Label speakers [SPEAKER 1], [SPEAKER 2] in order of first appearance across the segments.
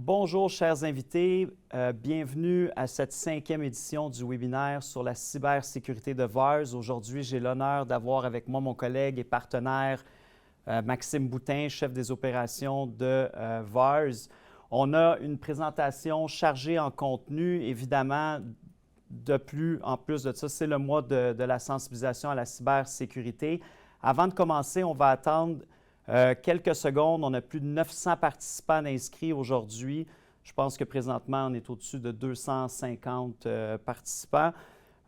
[SPEAKER 1] Bonjour, chers invités. Bienvenue à cette 5e édition du webinaire sur la cybersécurité de VARS. Aujourd'hui, j'ai l'honneur d'avoir avec moi mon collègue et partenaire Maxime Boutin, chef des opérations de VARS. On a une présentation chargée en contenu, évidemment. En plus de ça, c'est le mois de la sensibilisation à la cybersécurité. Avant de commencer, on va attendre quelques secondes. On a plus de 900 participants inscrits aujourd'hui. Je pense que présentement, on est au-dessus de 250 participants.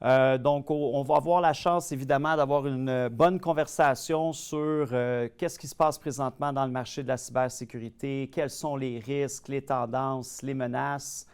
[SPEAKER 1] Donc, on va avoir la chance, évidemment, d'avoir une bonne conversation sur qu'est-ce qui se passe présentement dans le marché de la cybersécurité, quels sont les risques, les tendances, les menaces.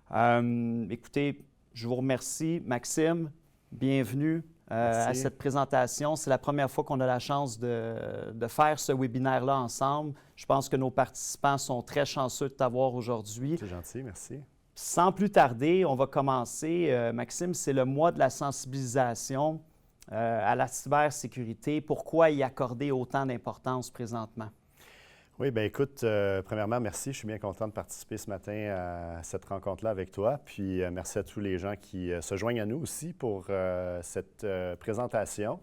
[SPEAKER 1] Écoutez, je vous remercie. Maxime, bienvenue à cette présentation. C'est la première fois qu'on a la chance de faire ce webinaire-là ensemble. Je pense que nos participants sont très chanceux de t'avoir aujourd'hui.
[SPEAKER 2] C'est gentil, merci.
[SPEAKER 1] Sans plus tarder, on va commencer. Maxime, c'est le mois de la sensibilisation à la cybersécurité. Pourquoi y accorder autant d'importance présentement?
[SPEAKER 2] Oui, bien écoute, premièrement, merci. Je suis bien content de participer ce matin à cette rencontre-là avec toi. Puis merci à tous les gens qui se joignent à nous aussi pour cette présentation.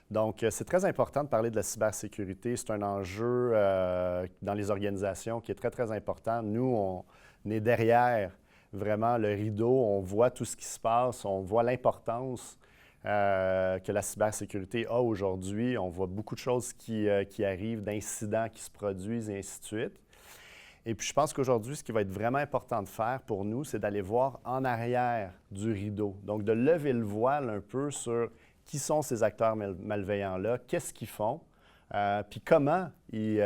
[SPEAKER 2] Donc, c'est très important de parler de la cybersécurité. C'est un enjeu dans les organisations qui est très, très important. Nous, on est derrière vraiment le rideau. On voit tout ce qui se passe. On voit l'importance que la cybersécurité a aujourd'hui. On voit beaucoup de choses qui arrivent, d'incidents qui se produisent et ainsi de suite. Et puis, je pense qu'aujourd'hui, ce qui va être vraiment important de faire pour nous, c'est d'aller voir en arrière du rideau. Donc, de lever le voile un peu sur qui sont ces acteurs malveillants-là, qu'est-ce qu'ils font, puis comment ils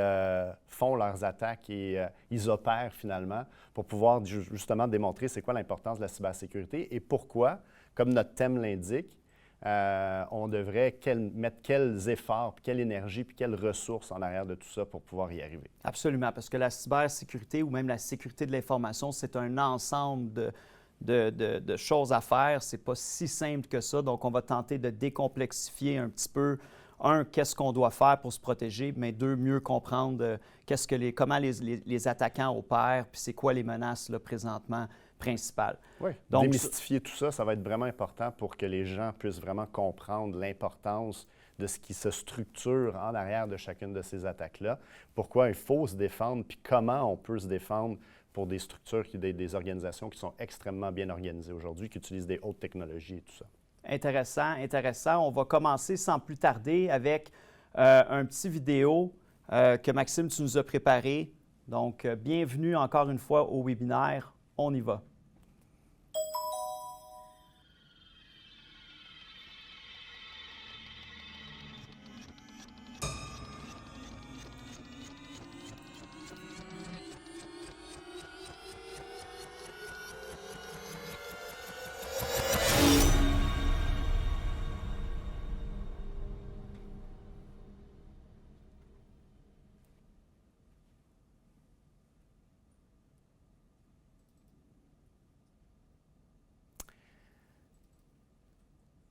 [SPEAKER 2] font leurs attaques et ils opèrent finalement pour pouvoir justement démontrer c'est quoi l'importance de la cybersécurité et pourquoi, comme notre thème l'indique, on devrait mettre quels efforts, puis quelle énergie, puis quelles ressources en arrière de tout ça pour pouvoir y arriver.
[SPEAKER 1] Absolument, parce que la cybersécurité ou même la sécurité de l'information, c'est un ensemble de choses à faire. Ce n'est pas si simple que ça. Donc, on va tenter de décomplexifier un petit peu, qu'est-ce qu'on doit faire pour se protéger, mais deux, mieux comprendre comment les attaquants opèrent, puis c'est quoi les menaces là, présentement principales.
[SPEAKER 2] Oui, donc, démystifier tout ça, ça va être vraiment important pour que les gens puissent vraiment comprendre l'importance de ce qui se structure en arrière de chacune de ces attaques-là, pourquoi il faut se défendre, puis comment on peut se défendre pour des structures, des organisations qui sont extrêmement bien organisées aujourd'hui, qui utilisent des hautes technologies et tout ça.
[SPEAKER 1] Intéressant, intéressant. On va commencer sans plus tarder avec un petit vidéo que Maxime, tu nous as préparé. Donc, bienvenue encore une fois au webinaire. On y va.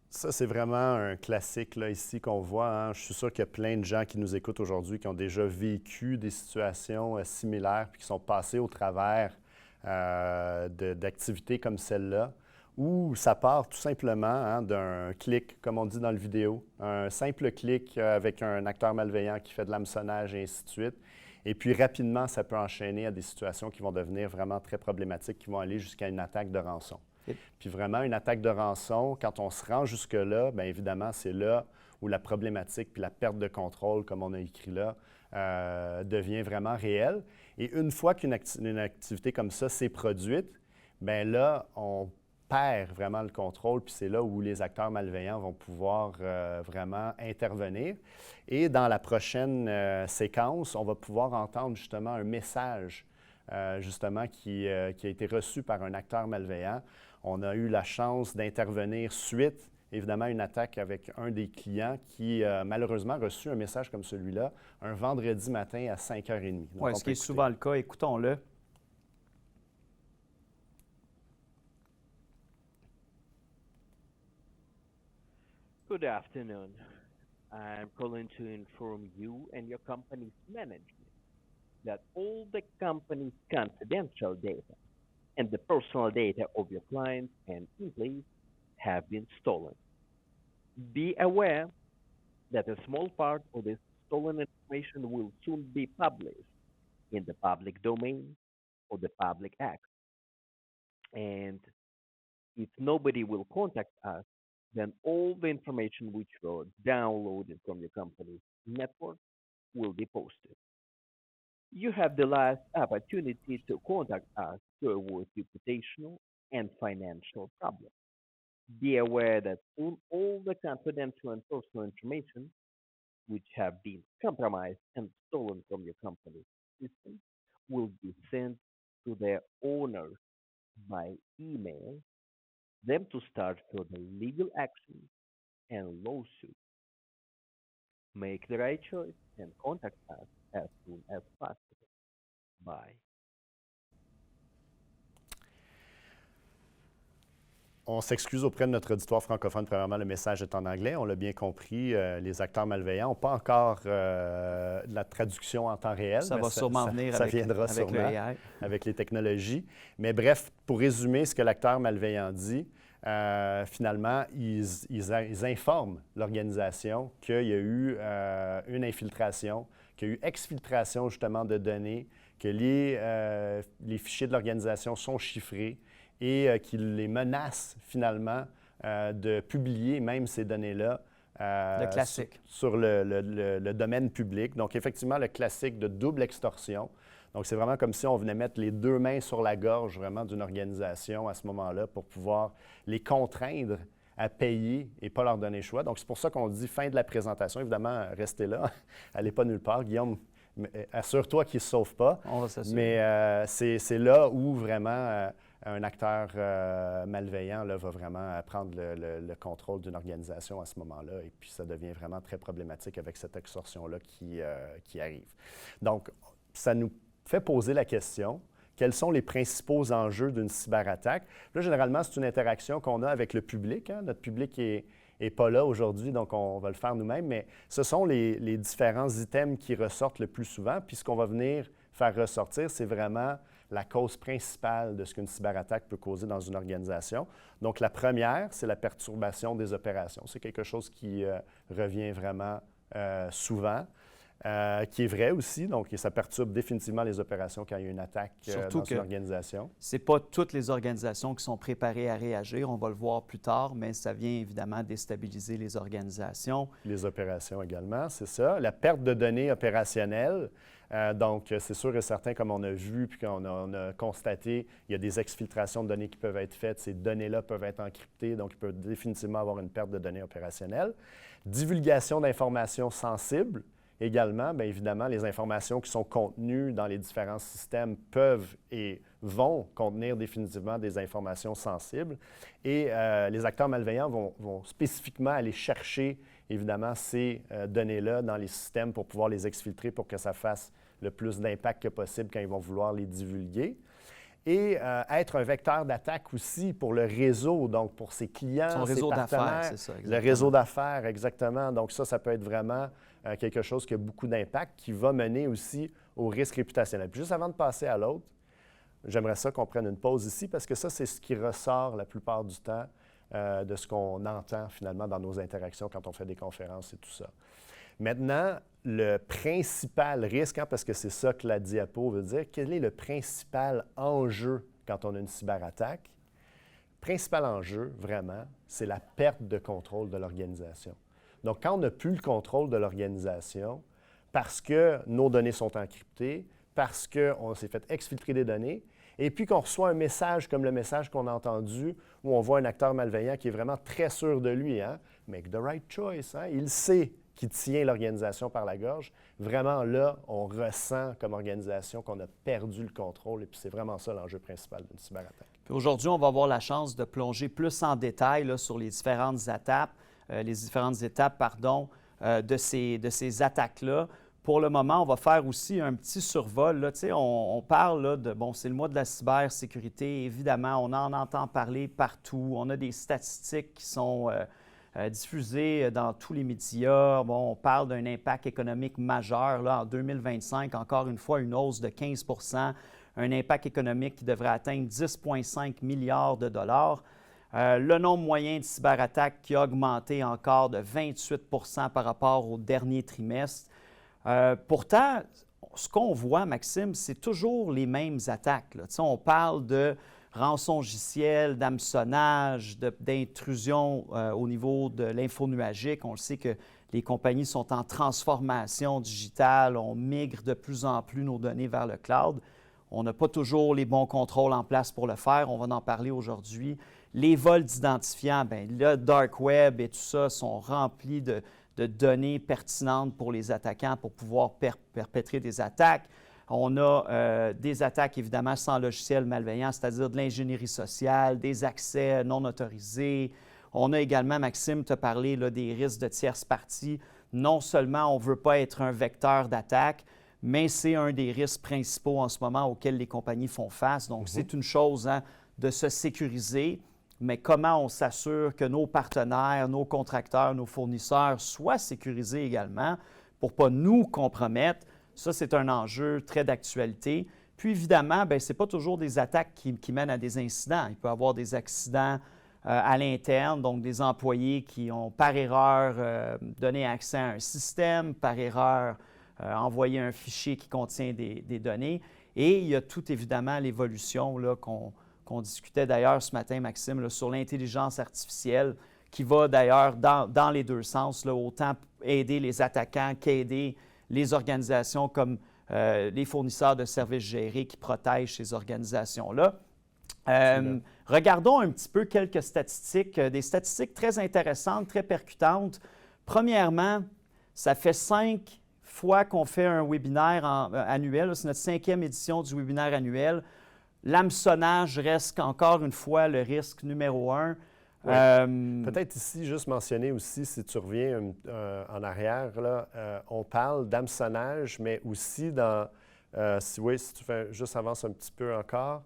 [SPEAKER 2] Ça, c'est vraiment un classique là, ici qu'on voit. Hein. Je suis sûr qu'il y a plein de gens qui nous écoutent aujourd'hui qui ont déjà vécu des situations similaires puis qui sont passés au travers d'activités comme celle-là, où ça part tout simplement hein, d'un clic, comme on dit dans le vidéo, un simple clic avec un acteur malveillant qui fait de l'hameçonnage et ainsi de suite. Et puis rapidement, ça peut enchaîner à des situations qui vont devenir vraiment très problématiques, qui vont aller jusqu'à une attaque de rançon. Puis vraiment, une attaque de rançon, quand on se rend jusque-là, bien évidemment, c'est là où la problématique puis la perte de contrôle, comme on a écrit là, devient vraiment réelle. Et une fois qu'une activité comme ça s'est produite, bien là, on perd vraiment le contrôle, puis c'est là où les acteurs malveillants vont pouvoir vraiment intervenir. Et dans la prochaine séquence, on va pouvoir entendre justement un message justement qui a été reçu par un acteur malveillant. On a eu la chance d'intervenir suite, évidemment, à une attaque avec un des clients qui a malheureusement reçu un message comme celui-là un vendredi matin à 5h30.
[SPEAKER 1] Oui, ce qui est souvent le cas. Écoutons-le.
[SPEAKER 3] Good afternoon. I'm calling to inform you and your company's management that all the company's confidential data and the personal data of your clients and employees have been stolen. Be aware that a small part of this stolen information will soon be published in the public domain or the public access. And if nobody will contact us, then all the information which was downloaded from your company's network will be posted. You have the last opportunity to contact us to avoid reputational and financial problems. Be aware that soon all the confidential and personal information which have been compromised and stolen from your company's system will be sent to their owners by email, them to start further legal action and lawsuits. Make the right choice and contact us as soon as possible. Bye.
[SPEAKER 2] On s'excuse auprès de notre auditoire francophone. Premièrement, le message est en anglais. On l'a bien compris. Les acteurs malveillants n'ont pas encore de la traduction en temps réel.
[SPEAKER 1] Ça va sûrement venir
[SPEAKER 2] ça
[SPEAKER 1] avec,
[SPEAKER 2] viendra
[SPEAKER 1] avec
[SPEAKER 2] sûrement
[SPEAKER 1] le AI.
[SPEAKER 2] avec les technologies. Mais bref, pour résumer ce que l'acteur malveillant dit, finalement, ils informent l'organisation qu'il y a eu une infiltration, qu'il y a eu exfiltration justement de données, que les fichiers de l'organisation sont chiffrés, et qu'il les menace finalement de publier même ces données-là
[SPEAKER 1] Le classique.
[SPEAKER 2] sur le domaine public. Donc, effectivement, le classique de double extorsion. Donc, c'est vraiment comme si on venait mettre les deux mains sur la gorge vraiment d'une organisation à ce moment-là pour pouvoir les contraindre à payer et pas leur donner le choix. Donc, c'est pour ça qu'on dit fin de la présentation. Évidemment, restez là. Allez pas nulle part. Guillaume, assure-toi qu'ils ne se sauvent pas.
[SPEAKER 1] On va s'assurer.
[SPEAKER 2] Mais c'est là où vraiment un acteur malveillant là, va vraiment prendre le contrôle d'une organisation à ce moment-là. Et puis, ça devient vraiment très problématique avec cette extorsion-là qui arrive. Donc, ça nous fait poser la question, quels sont les principaux enjeux d'une cyberattaque? Là, généralement, c'est une interaction qu'on a avec le public. Hein? Notre public n'est pas là aujourd'hui, donc on va le faire nous-mêmes, mais ce sont les différents items qui ressortent le plus souvent. Puis ce qu'on va venir faire ressortir, c'est vraiment la cause principale de ce qu'une cyberattaque peut causer dans une organisation. Donc, la première, c'est la perturbation des opérations. C'est quelque chose qui revient vraiment souvent, qui est vrai aussi. Donc, ça perturbe définitivement les opérations quand il y a une attaque dans une organisation.
[SPEAKER 1] Ce n'est pas toutes les organisations qui sont préparées à réagir. On va le voir plus tard, mais ça vient évidemment déstabiliser les organisations.
[SPEAKER 2] Les opérations également, c'est ça. La perte de données opérationnelles. Donc, c'est sûr et certain, comme on a vu puis qu'on a constaté, il y a des exfiltrations de données qui peuvent être faites. Ces données-là peuvent être encryptées, donc il peut définitivement avoir une perte de données opérationnelles. Divulgation d'informations sensibles. Également, bien évidemment, les informations qui sont contenues dans les différents systèmes peuvent et vont contenir définitivement des informations sensibles. Et les acteurs malveillants vont spécifiquement aller chercher, évidemment, ces données-là dans les systèmes pour pouvoir les exfiltrer pour que ça fasse le plus d'impact que possible quand ils vont vouloir les divulguer. Et être un vecteur d'attaque aussi pour le réseau, donc pour ses clients,
[SPEAKER 1] son réseau d'affaires, c'est ça.
[SPEAKER 2] Le réseau d'affaires, exactement. Donc ça peut être vraiment quelque chose qui a beaucoup d'impact, qui va mener aussi au risque réputationnel. Puis juste avant de passer à l'autre, j'aimerais ça qu'on prenne une pause ici parce que ça, c'est ce qui ressort la plupart du temps de ce qu'on entend finalement dans nos interactions quand on fait des conférences et tout ça. Maintenant, le principal risque, parce que c'est ça que la diapo veut dire, quel est le principal enjeu quand on a une cyberattaque? Le principal enjeu, vraiment, c'est la perte de contrôle de l'organisation. Donc, quand on n'a plus le contrôle de l'organisation, parce que nos données sont encryptées, parce qu'on s'est fait exfiltrer des données, et puis qu'on reçoit un message comme le message qu'on a entendu, où on voit un acteur malveillant qui est vraiment très sûr de lui, hein? Make the right choice, hein? Il sait qui tient l'organisation par la gorge. Vraiment, là, on ressent comme organisation qu'on a perdu le contrôle, et puis c'est vraiment ça l'enjeu principal d'une cyberattaque.
[SPEAKER 1] Puis aujourd'hui, on va avoir la chance de plonger plus en détail là, sur les différentes étapes, de ces attaques-là. Pour le moment, on va faire aussi un petit survol. Là. On parle là, de, bon, c'est le mois de la cybersécurité, évidemment, on en entend parler partout. On a des statistiques qui sont diffusé dans tous les médias. Bon, on parle d'un impact économique majeur. Là, en 2025, encore une fois, une hausse de 15 un impact économique qui devrait atteindre 10,5 milliards de dollars. Le nombre moyen de cyberattaques qui a augmenté encore de 28 par rapport au dernier trimestre. Pourtant, ce qu'on voit, Maxime, c'est toujours les mêmes attaques. Là. On parle de rançongiciel, d'hameçonnage, d'intrusion au niveau de l'info nuagique. On le sait que les compagnies sont en transformation digitale. On migre de plus en plus nos données vers le cloud. On n'a pas toujours les bons contrôles en place pour le faire. On va en parler aujourd'hui. Les vols d'identifiants, bien, le dark web et tout ça sont remplis de données pertinentes pour les attaquants pour pouvoir perpétrer des attaques. On a des attaques, évidemment, sans logiciel malveillant, c'est-à-dire de l'ingénierie sociale, des accès non autorisés. On a également, Maxime, te parlé là, des risques de tierces parties. Non seulement on ne veut pas être un vecteur d'attaque, mais c'est un des risques principaux en ce moment auxquels les compagnies font face. Donc, c'est une chose de se sécuriser, mais comment on s'assure que nos partenaires, nos contracteurs, nos fournisseurs soient sécurisés également pour ne pas nous compromettre. Ça, c'est un enjeu très d'actualité. Puis, évidemment, ce n'est pas toujours des attaques qui mènent à des incidents. Il peut y avoir des accidents à l'interne, donc des employés qui ont, par erreur, donné accès à un système, par erreur, envoyé un fichier qui contient des données. Et il y a tout, évidemment, l'évolution qu'on discutait d'ailleurs ce matin, Maxime, là, sur l'intelligence artificielle, qui va d'ailleurs dans les deux sens, là, autant aider les attaquants qu'aider les organisations comme les fournisseurs de services gérés qui protègent ces organisations-là. Regardons un petit peu quelques statistiques, des statistiques très intéressantes, très percutantes. Premièrement, ça fait 5 fois qu'on fait un webinaire annuel. C'est notre 5e édition du webinaire annuel. L'hameçonnage reste encore une fois le risque numéro 1.
[SPEAKER 2] Oui. Peut-être ici, juste mentionner aussi, si tu reviens en arrière, là, on parle d'hameçonnage, mais aussi dans, si tu fais juste avance un petit peu encore,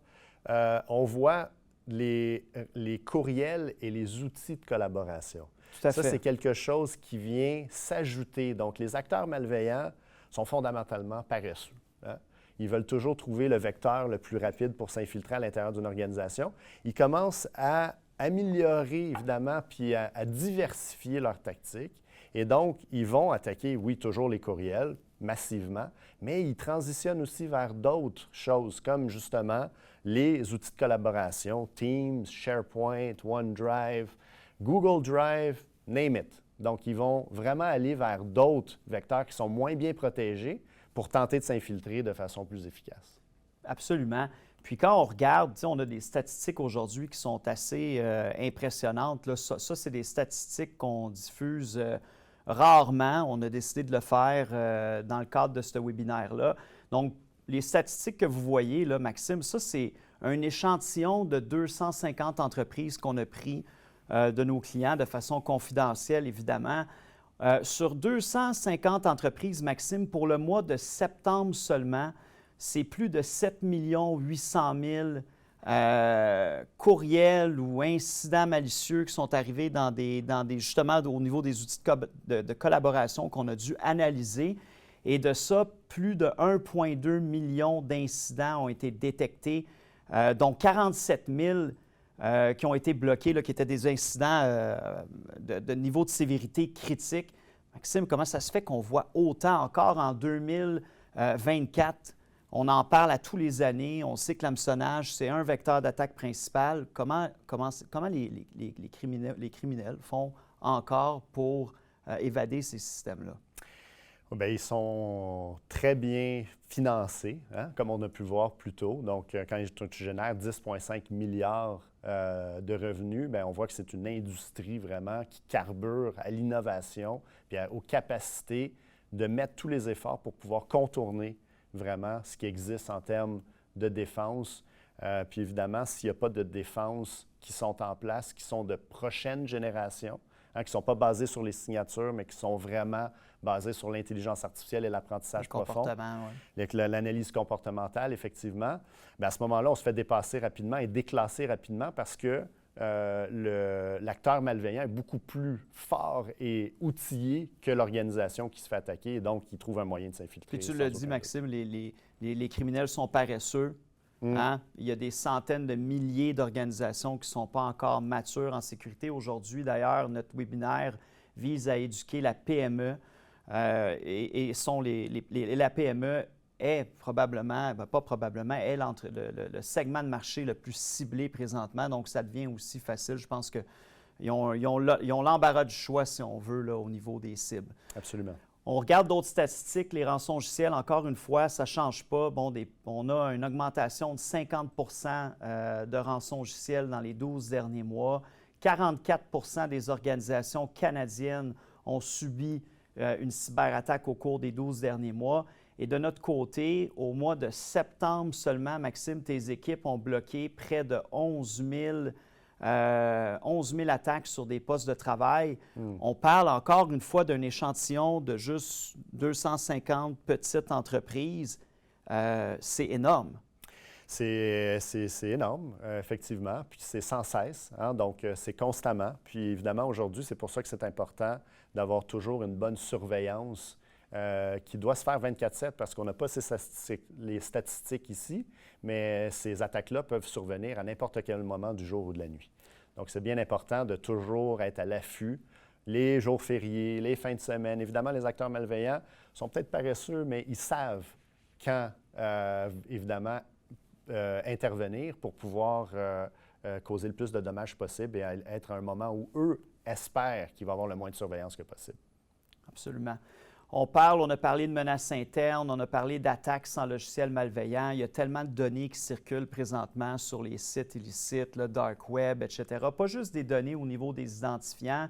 [SPEAKER 2] on voit les courriels et les outils de collaboration.
[SPEAKER 1] Tout à fait.
[SPEAKER 2] Ça, c'est quelque chose qui vient s'ajouter. Donc, les acteurs malveillants sont fondamentalement paresseux. Hein? Ils veulent toujours trouver le vecteur le plus rapide pour s'infiltrer à l'intérieur d'une organisation. Ils commencent à améliorer, évidemment, puis à diversifier leurs tactiques. Et donc, ils vont attaquer, oui, toujours les courriels, massivement, mais ils transitionnent aussi vers d'autres choses, comme justement les outils de collaboration, Teams, SharePoint, OneDrive, Google Drive, name it. Donc, ils vont vraiment aller vers d'autres vecteurs qui sont moins bien protégés pour tenter de s'infiltrer de façon plus efficace.
[SPEAKER 1] Absolument. Puis quand on regarde, on a des statistiques aujourd'hui qui sont assez impressionnantes. Là. Ça c'est des statistiques qu'on diffuse rarement. On a décidé de le faire dans le cadre de ce webinaire-là. Donc, les statistiques que vous voyez, là, Maxime, ça, c'est un échantillon de 250 entreprises qu'on a pris de nos clients de façon confidentielle, évidemment. Sur 250 entreprises, Maxime, pour le mois de septembre seulement, c'est plus de 7 800 000 courriels ou incidents malicieux qui sont arrivés justement au niveau des outils de collaboration qu'on a dû analyser. Et de ça, plus de 1,2 million d'incidents ont été détectés, dont 47 000 qui ont été bloqués, là, qui étaient des incidents de niveau de sévérité critique. Maxime, comment ça se fait qu'on voit autant encore en 2024? On en parle à tous les années. On sait que l'hameçonnage, c'est un vecteur d'attaque principal. Comment les criminels font encore pour évader ces systèmes-là?
[SPEAKER 2] Bien, ils sont très bien financés, hein, comme on a pu voir plus tôt. Donc, quand tu génères 10,5 milliards de revenus, bien, on voit que c'est une industrie vraiment qui carbure à l'innovation et aux capacités de mettre tous les efforts pour pouvoir contourner vraiment ce qui existe en termes de défense. Puis évidemment, s'il n'y a pas de défense qui sont en place, qui sont de prochaine génération, hein, qui ne sont pas basées sur les signatures, mais qui sont vraiment basées sur l'intelligence artificielle et l'apprentissage profond, l'analyse comportementale, effectivement, bien, à ce moment-là, on se fait dépasser rapidement et déclasser rapidement parce que l'acteur malveillant est beaucoup plus fort et outillé que l'organisation qui se fait attaquer, et donc il trouve un moyen de s'infiltrer.
[SPEAKER 1] Puis tu l'as dit, Maxime, les criminels sont paresseux. Hein? Il y a des centaines de milliers d'organisations qui ne sont pas encore matures en sécurité. Aujourd'hui, d'ailleurs, notre webinaire vise à éduquer la PME la PME est probablement, pas probablement, est le segment de marché le plus ciblé présentement. Donc, ça devient aussi facile. Je pense qu'ils ont l'embarras du choix, si on veut, là, au niveau des cibles.
[SPEAKER 2] Absolument.
[SPEAKER 1] On regarde d'autres statistiques, les rançongiciels, encore une fois, ça ne change pas. Bon, on a une augmentation de 50 de rançongiciels dans les 12 derniers mois. 44 des organisations canadiennes ont subi une cyberattaque au cours des 12 derniers mois. Et de notre côté, au mois de septembre seulement, Maxime, tes équipes ont bloqué près de 11 000 attaques sur des postes de travail. On parle encore une fois d'un échantillon de juste 250 petites entreprises. C'est énorme.
[SPEAKER 2] C'est énorme, effectivement, puis c'est sans cesse, hein? Donc c'est constamment. Puis évidemment, aujourd'hui, c'est pour ça que c'est important d'avoir toujours une bonne surveillance qui doit se faire 24/7 parce qu'on n'a pas les statistiques ici, mais ces attaques-là peuvent survenir à n'importe quel moment du jour ou de la nuit. Donc, c'est bien important de toujours être à l'affût. Les jours fériés, les fins de semaine, évidemment, les acteurs malveillants sont peut-être paresseux, mais ils savent quand, évidemment, intervenir pour pouvoir causer le plus de dommages possible et être à un moment où eux espèrent qu'il va y avoir le moins de surveillance que possible.
[SPEAKER 1] Absolument. On a parlé de menaces internes, on a parlé d'attaques sans logiciel malveillant. Il y a tellement de données qui circulent présentement sur les sites illicites, le dark web, etc. Pas juste des données au niveau des identifiants,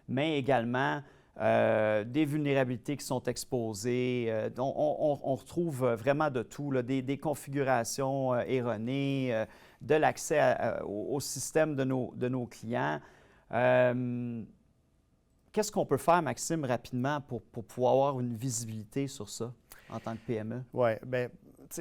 [SPEAKER 1] mais également des vulnérabilités qui sont exposées. On retrouve vraiment de tout, là, des configurations erronées, de l'accès au système de nos clients. Qu'est-ce qu'on peut faire, Maxime, rapidement pour pouvoir avoir une visibilité sur ça en tant que PME?
[SPEAKER 2] Oui, bien,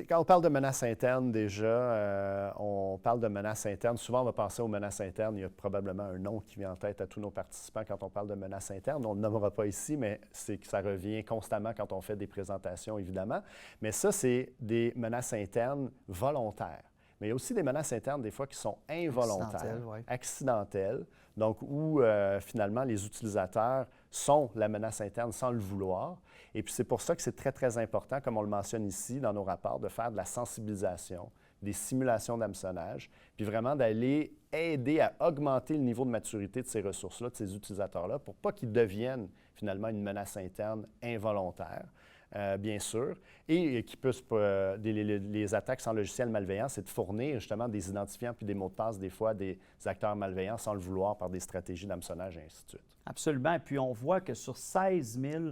[SPEAKER 2] quand on parle de menaces internes, déjà, on parle de menaces internes. Souvent, on va penser aux menaces internes. Il y a probablement un nom qui vient en tête à tous nos participants quand on parle de menaces internes. On ne le nommera pas ici, mais c'est que ça revient constamment quand on fait des présentations, évidemment. Mais ça, c'est des menaces internes volontaires. Mais il y a aussi des menaces internes, des fois, qui sont involontaires, accidentelles, donc où finalement les utilisateurs sont la menace interne sans le vouloir. Et puis c'est pour ça que c'est très, très important, comme on le mentionne ici dans nos rapports, de faire de la sensibilisation, des simulations d'hameçonnage, puis vraiment d'aller aider à augmenter le niveau de maturité de ces ressources-là, de ces utilisateurs-là, pour pas qu'ils deviennent finalement une menace interne involontaire. Bien sûr, et qui puissent, les attaques sans logiciel malveillant, c'est de fournir justement des identifiants puis des mots de passe, des fois, des acteurs malveillants sans le vouloir par des stratégies d'hameçonnage et ainsi de suite.
[SPEAKER 1] Absolument. Et puis, on voit que sur 16 000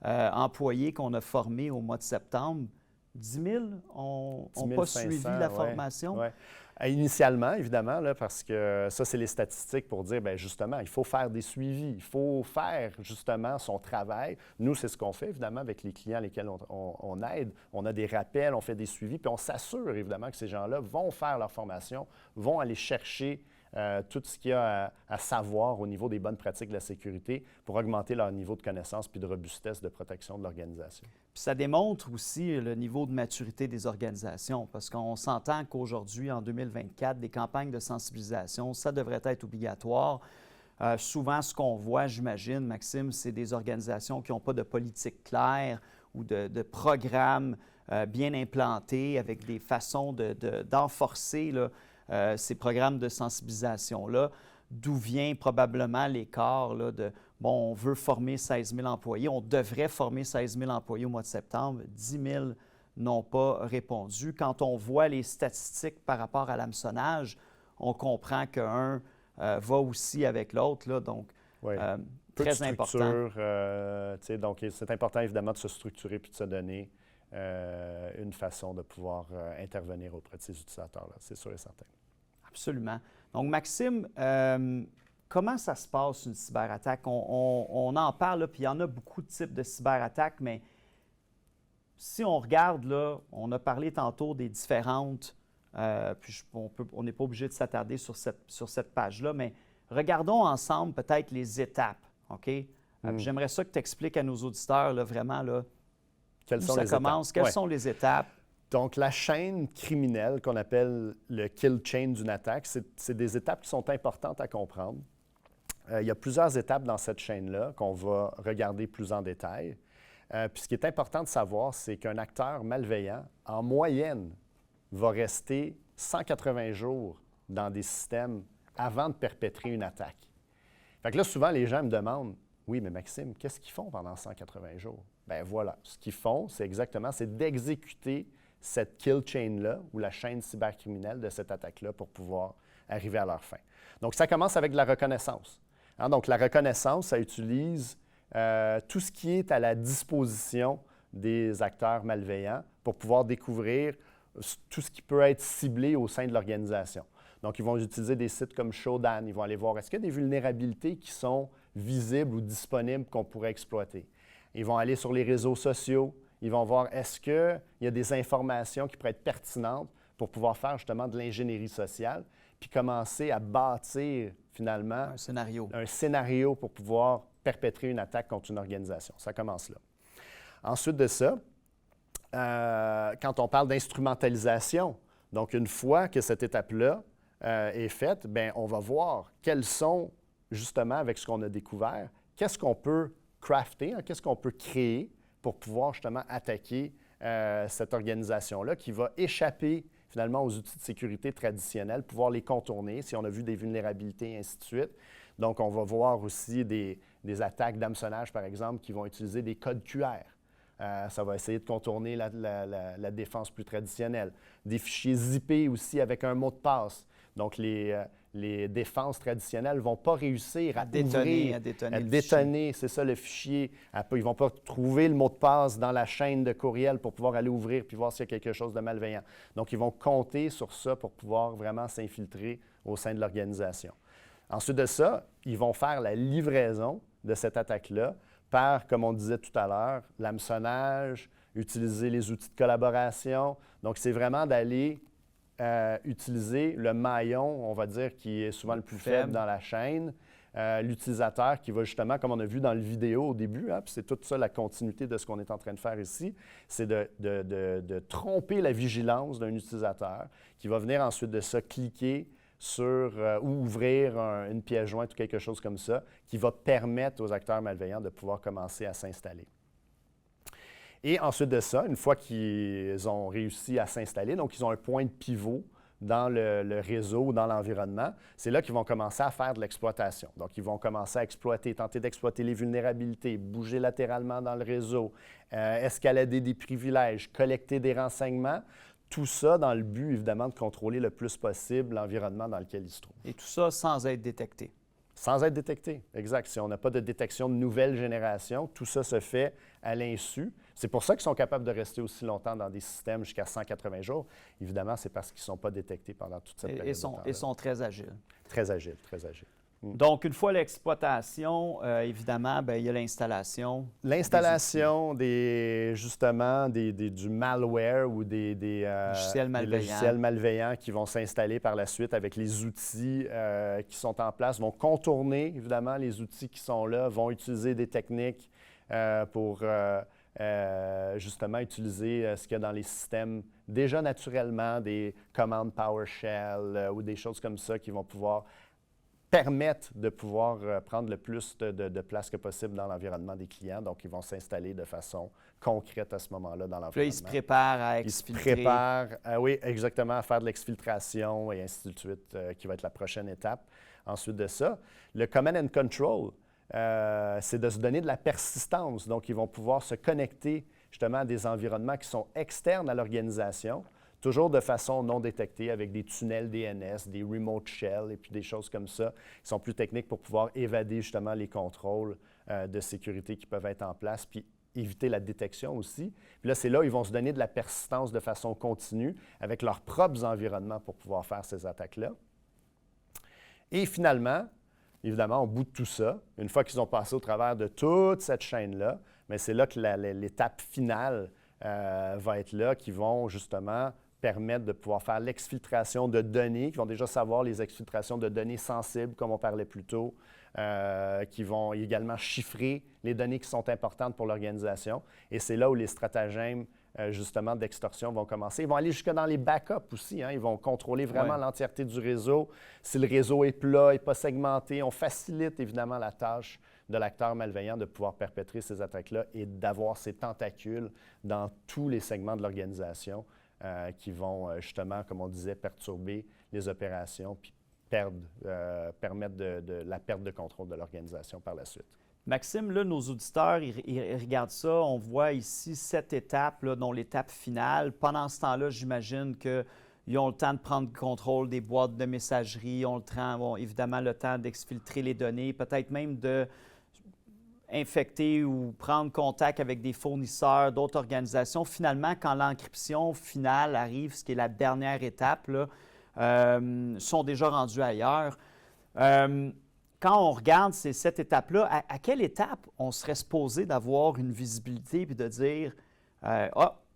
[SPEAKER 1] employés qu'on a formés au mois de septembre, 10 000 n'ont pas suivi la formation.
[SPEAKER 2] Ouais. Initialement, évidemment, là, parce que ça, c'est les statistiques pour dire, bien justement, il faut faire des suivis, il faut faire justement son travail. Nous, c'est ce qu'on fait, évidemment, avec les clients lesquels on aide. On a des rappels, on fait des suivis, puis on s'assure, évidemment, que ces gens-là vont faire leur formation, vont aller chercher tout ce qu'il y a à savoir au niveau des bonnes pratiques de la sécurité pour augmenter leur niveau de connaissance puis de robustesse de protection de l'organisation.
[SPEAKER 1] Puis ça démontre aussi le niveau de maturité des organisations parce qu'on s'entend qu'aujourd'hui, en 2024, des campagnes de sensibilisation, ça devrait être obligatoire. Souvent, ce qu'on voit, j'imagine, Maxime, c'est des organisations qui n'ont pas de politique claire ou de programmes bien implantés avec des façons d'enforcer ces programmes de sensibilisation-là, d'où vient probablement l'écart de, bon, on veut former 16 000 employés, on devrait former 16 000 employés au mois de septembre, 10 000 n'ont pas répondu. Quand on voit les statistiques par rapport à l'hameçonnage, on comprend qu'un va aussi avec l'autre, là, donc très important.
[SPEAKER 2] Donc, c'est important évidemment de se structurer puis de se donner une façon de pouvoir intervenir auprès de ces utilisateurs-là, c'est sûr et certain.
[SPEAKER 1] Absolument. Donc, Maxime, comment ça se passe une cyberattaque? On en parle, là, puis il y en a beaucoup de types de cyberattaques, mais si on regarde, là, on a parlé tantôt des différentes Puis on n'est pas obligé de s'attarder sur cette page-là, mais regardons ensemble peut-être les étapes, OK? Puis j'aimerais ça que tu expliques à nos auditeurs là, vraiment là,
[SPEAKER 2] Quelles
[SPEAKER 1] où
[SPEAKER 2] sont
[SPEAKER 1] ça
[SPEAKER 2] les
[SPEAKER 1] commence,
[SPEAKER 2] étapes?
[SPEAKER 1] quelles
[SPEAKER 2] Ouais.
[SPEAKER 1] sont les étapes.
[SPEAKER 2] Donc, la chaîne criminelle qu'on appelle le kill chain d'une attaque, c'est des étapes qui sont importantes à comprendre. Il y a plusieurs étapes dans cette chaîne-là qu'on va regarder plus en détail. Puis ce qui est important de savoir, c'est qu'un acteur malveillant, en moyenne, va rester 180 jours dans des systèmes avant de perpétrer une attaque. Fait que là, souvent, les gens me demandent, « Oui, mais Maxime, qu'est-ce qu'ils font pendant 180 jours? » Bien voilà, ce qu'ils font, c'est d'exécuter cette kill chain-là, ou la chaîne cybercriminelle de cette attaque-là pour pouvoir arriver à leur fin. Donc, ça commence avec de la reconnaissance. Hein, donc, la reconnaissance, ça utilise tout ce qui est à la disposition des acteurs malveillants pour pouvoir découvrir tout ce qui peut être ciblé au sein de l'organisation. Donc, ils vont utiliser des sites comme Shodan, ils vont aller voir est-ce qu'il y a des vulnérabilités qui sont visibles ou disponibles qu'on pourrait exploiter. Ils vont aller sur les réseaux sociaux, ils vont voir est-ce qu'il y a des informations qui pourraient être pertinentes pour pouvoir faire justement de l'ingénierie sociale, puis commencer à bâtir finalement un scénario pour pouvoir perpétrer une attaque contre une organisation. Ça commence là. Ensuite de ça, quand on parle d'instrumentalisation, donc une fois que cette étape-là est faite, bien, on va voir quels sont, justement, avec ce qu'on a découvert, qu'est-ce qu'on peut crafter, hein, qu'est-ce qu'on peut créer pour pouvoir justement attaquer cette organisation-là qui va échapper finalement aux outils de sécurité traditionnels, pouvoir les contourner si on a vu des vulnérabilités et ainsi de suite. Donc, on va voir aussi des attaques d'hameçonnage, par exemple, qui vont utiliser des codes QR. Ça va essayer de contourner la défense plus traditionnelle. Des fichiers zippés aussi avec un mot de passe. Donc, les défenses traditionnelles ne vont pas réussir à détonner, c'est ça le fichier. Ils ne vont pas trouver le mot de passe dans la chaîne de courriel pour pouvoir aller ouvrir puis voir s'il y a quelque chose de malveillant. Donc, ils vont compter sur ça pour pouvoir vraiment s'infiltrer au sein de l'organisation. Ensuite de ça, ils vont faire la livraison de cette attaque-là par, comme on disait tout à l'heure, l'hameçonnage, utiliser les outils de collaboration. Donc, c'est vraiment d'aller utiliser le maillon, on va dire, qui est souvent le plus faible dans la chaîne, l'utilisateur qui va justement, comme on a vu dans le vidéo au début, hein, puis c'est toute ça la continuité de ce qu'on est en train de faire ici, c'est de tromper la vigilance d'un utilisateur qui va venir ensuite de ça cliquer sur ou ouvrir une pièce jointe ou quelque chose comme ça, qui va permettre aux acteurs malveillants de pouvoir commencer à s'installer. Et ensuite de ça, une fois qu'ils ont réussi à s'installer, donc ils ont un point de pivot dans le réseau, dans l'environnement, c'est là qu'ils vont commencer à faire de l'exploitation. Donc, ils vont commencer à tenter d'exploiter les vulnérabilités, bouger latéralement dans le réseau, escalader des privilèges, collecter des renseignements. Tout ça dans le but, évidemment, de contrôler le plus possible l'environnement dans lequel ils se trouvent.
[SPEAKER 1] Et tout ça sans être détecté.
[SPEAKER 2] Sans être détecté, exact. Si on n'a pas de détection de nouvelle génération, tout ça se fait à l'insu. C'est pour ça qu'ils sont capables de rester aussi longtemps dans des systèmes jusqu'à 180 jours. Évidemment, c'est parce qu'ils ne sont pas détectés pendant toute cette période de temps-là.
[SPEAKER 1] Et sont très agiles.
[SPEAKER 2] Très agiles, très agiles.
[SPEAKER 1] Donc, une fois l'exploitation, évidemment, bien, il y a l'installation.
[SPEAKER 2] L'installation justement du malware ou des logiciels malveillants qui vont s'installer par la suite avec les outils qui sont en place, vont contourner, évidemment, les outils qui sont là, vont utiliser des techniques pour justement utiliser ce qu'il y a dans les systèmes déjà naturellement, des commandes PowerShell ou des choses comme ça qui vont pouvoir permettent de pouvoir prendre le plus de place que possible dans l'environnement des clients. Donc, ils vont s'installer de façon concrète à ce moment-là dans l'environnement.
[SPEAKER 1] Là, ils se préparent à exfiltrer.
[SPEAKER 2] Ils se préparent, oui, exactement, à faire de l'exfiltration et ainsi de suite, qui va être la prochaine étape. Ensuite de ça, le Command and Control, c'est de se donner de la persistance. Donc, ils vont pouvoir se connecter justement à des environnements qui sont externes à l'organisation, toujours de façon non détectée avec des tunnels DNS, des remote shell et puis des choses comme ça qui sont plus techniques pour pouvoir évader justement les contrôles de sécurité qui peuvent être en place puis éviter la détection aussi. Puis là, c'est là où ils vont se donner de la persistance de façon continue avec leurs propres environnements pour pouvoir faire ces attaques-là. Et finalement, évidemment, au bout de tout ça, une fois qu'ils ont passé au travers de toute cette chaîne-là, mais c'est là que l'étape finale va être là, qu'ils vont justement permettre de pouvoir faire l'exfiltration de données, qui vont déjà savoir les exfiltrations de données sensibles, comme on parlait plus tôt, qui vont également chiffrer les données qui sont importantes pour l'organisation. Et c'est là où les stratagèmes, justement, d'extorsion vont commencer. Ils vont aller jusque dans les backups aussi. Hein. Ils vont contrôler vraiment l'entièreté du réseau. Si le réseau est plat, n'est pas segmenté, on facilite évidemment la tâche de l'acteur malveillant de pouvoir perpétrer ces attaques-là et d'avoir ces tentacules dans tous les segments de l'organisation qui vont justement, comme on disait, perturber les opérations puis permettre la perte de contrôle de l'organisation par la suite.
[SPEAKER 1] Maxime, là, nos auditeurs, ils regardent ça. On voit ici 7 étapes, là, dont l'étape finale. Pendant ce temps-là, j'imagine qu'ils ont le temps de prendre contrôle des boîtes de messagerie, ont évidemment le temps d'exfiltrer les données, peut-être même d'infecter ou prendre contact avec des fournisseurs, d'autres organisations. Finalement, quand l'encryption finale arrive, ce qui est la dernière étape, là, sont déjà rendus ailleurs. Quand on regarde ces 7 étapes-là, à quelle étape on serait supposé d'avoir une visibilité et de dire il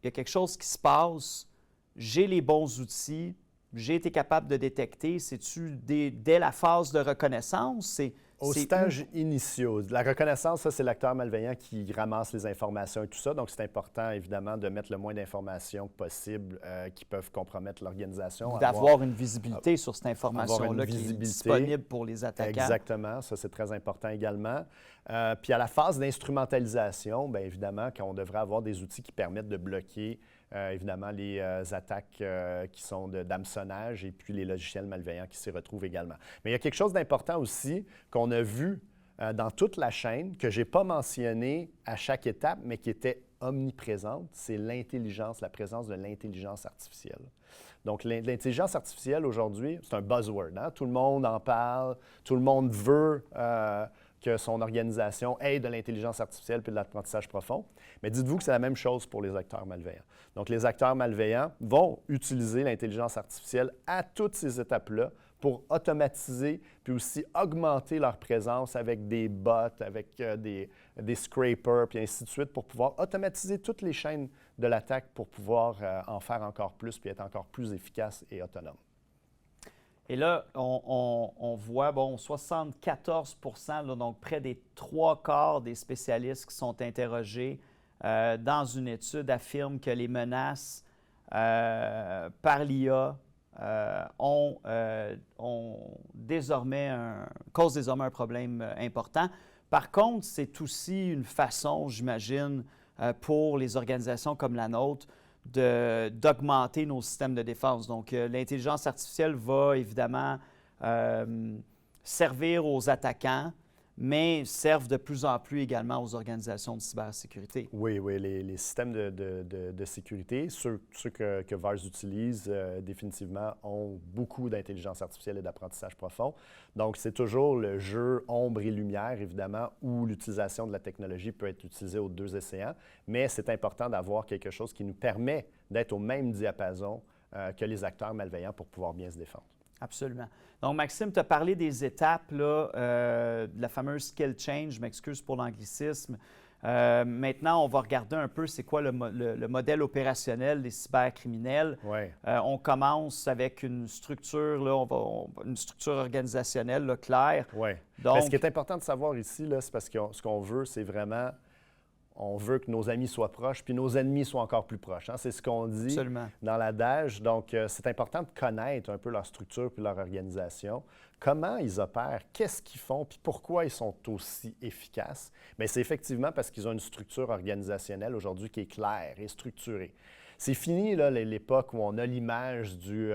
[SPEAKER 1] y a quelque chose qui se passe, j'ai les bons outils, j'ai été capable de détecter. C'est-tu dès la phase de reconnaissance?
[SPEAKER 2] Au stage initiaux. La reconnaissance, ça, c'est l'acteur malveillant qui ramasse les informations et tout ça. Donc, c'est important, évidemment, de mettre le moins d'informations possible qui peuvent compromettre l'organisation.
[SPEAKER 1] D'avoir une visibilité sur cette information-là qui est disponible pour les attaquants.
[SPEAKER 2] Exactement. Ça, c'est très important également. Puis, à la phase d'instrumentalisation, bien évidemment, qu'on devrait avoir des outils qui permettent de bloquer évidemment, les attaques qui sont d'hameçonnage et puis les logiciels malveillants qui s'y retrouvent également. Mais il y a quelque chose d'important aussi qu'on a vu dans toute la chaîne, que je n'ai pas mentionné à chaque étape, mais qui était omniprésente, c'est l'intelligence, la présence de l'intelligence artificielle. Donc, l'intelligence artificielle, aujourd'hui, c'est un buzzword. Hein? Tout le monde en parle, tout le monde veut que son organisation ait de l'intelligence artificielle puis de l'apprentissage profond. Mais dites-vous que c'est la même chose pour les acteurs malveillants. Donc, les acteurs malveillants vont utiliser l'intelligence artificielle à toutes ces étapes-là pour automatiser puis aussi augmenter leur présence avec des bots, avec des scrapers, puis ainsi de suite, pour pouvoir automatiser toutes les chaînes de l'attaque pour pouvoir en faire encore plus puis être encore plus efficace et autonome.
[SPEAKER 1] Et là, on voit, 74 là, donc près des 3/4 des spécialistes qui sont interrogés dans une étude affirment que les menaces par l'IA causent désormais un problème important. Par contre, c'est aussi une façon, j'imagine, pour les organisations comme la nôtre, d'augmenter nos systèmes de défense. Donc, l'intelligence artificielle va évidemment servir aux attaquants, mais servent de plus en plus également aux organisations de cybersécurité.
[SPEAKER 2] Oui, les systèmes de sécurité, ceux que VARS utilise définitivement ont beaucoup d'intelligence artificielle et d'apprentissage profond. Donc, c'est toujours le jeu ombre et lumière, évidemment, où l'utilisation de la technologie peut être utilisée aux deux océans, mais c'est important d'avoir quelque chose qui nous permet d'être au même diapason que les acteurs malveillants pour pouvoir bien se défendre.
[SPEAKER 1] Absolument. Donc, Maxime, tu as parlé des étapes là, de la fameuse skill change. Je m'excuse pour l'anglicisme. Maintenant, on va regarder un peu c'est quoi le modèle opérationnel des cybercriminels.
[SPEAKER 2] Ouais.
[SPEAKER 1] On commence avec une structure, là, une structure organisationnelle là, claire.
[SPEAKER 2] Oui.
[SPEAKER 1] Donc,
[SPEAKER 2] ce qui est important de savoir ici, là, c'est parce que ce qu'on veut, c'est vraiment... On veut que nos amis soient proches, puis nos ennemis soient encore plus proches. Hein? C'est ce qu'on dit
[SPEAKER 1] absolument.
[SPEAKER 2] Dans l'adage. Donc, c'est important de connaître un peu leur structure puis leur organisation. Comment ils opèrent, qu'est-ce qu'ils font, puis pourquoi ils sont aussi efficaces. Bien, c'est effectivement parce qu'ils ont une structure organisationnelle aujourd'hui qui est claire et structurée. C'est fini là, l'époque où on a l'image du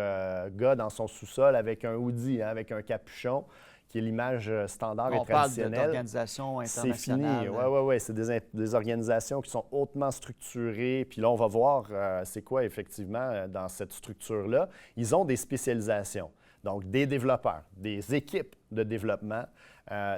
[SPEAKER 2] gars dans son sous-sol avec un hoodie, hein, avec un capuchon, qui est l'image standard et traditionnelle.
[SPEAKER 1] On parle d'organisations internationales.
[SPEAKER 2] C'est fini, oui. C'est des organisations qui sont hautement structurées. Puis là, on va voir c'est quoi effectivement dans cette structure-là. Ils ont des spécialisations. Donc, des développeurs, des équipes de développement,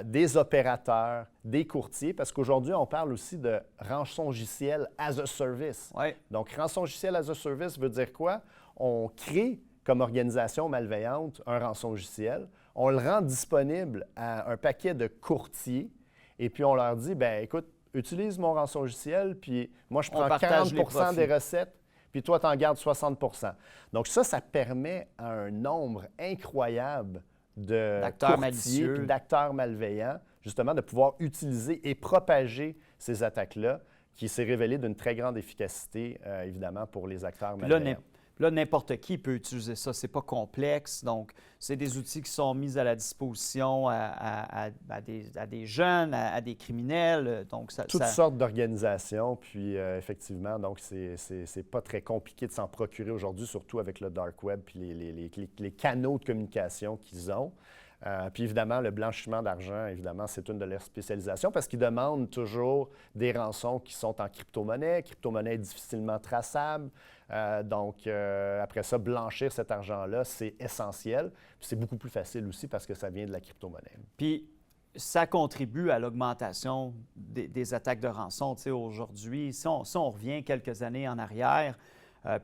[SPEAKER 2] des opérateurs, des courtiers, parce qu'aujourd'hui, on parle aussi de rançongiciel as a service.
[SPEAKER 1] Ouais.
[SPEAKER 2] Donc, rançongiciel as a service veut dire quoi? On crée comme organisation malveillante un rançongiciel. On le rend disponible à un paquet de courtiers et puis on leur dit, bien, écoute, utilise mon rançongiciel, puis moi, je prends 40 des recettes, puis toi, tu en gardes 60 %. Donc ça permet à un nombre incroyable de
[SPEAKER 1] D'acteurs
[SPEAKER 2] courtiers
[SPEAKER 1] malicieux.
[SPEAKER 2] puis d'acteurs malveillants, justement, de pouvoir utiliser et propager ces attaques-là, qui s'est révélé d'une très grande efficacité, évidemment, pour les acteurs
[SPEAKER 1] Puis là,
[SPEAKER 2] malveillants.
[SPEAKER 1] là, n'importe qui peut utiliser ça. C'est pas complexe. Donc, c'est des outils qui sont mis à la disposition à des jeunes, à des criminels. Donc,
[SPEAKER 2] Toutes sortes d'organisations, puis effectivement, donc c'est pas très compliqué de s'en procurer aujourd'hui, surtout avec le dark web puis les canaux de communication qu'ils ont. Puis évidemment, le blanchiment d'argent, évidemment, c'est une de leurs spécialisations parce qu'ils demandent toujours des rançons qui sont en crypto-monnaie. Crypto-monnaie est difficilement traçable. Donc, après ça, blanchir cet argent-là, c'est essentiel. Puis c'est beaucoup plus facile aussi parce que ça vient de la crypto-monnaie.
[SPEAKER 1] Puis, ça contribue à l'augmentation des attaques de rançon. Tu sais, aujourd'hui, si on revient quelques années en arrière,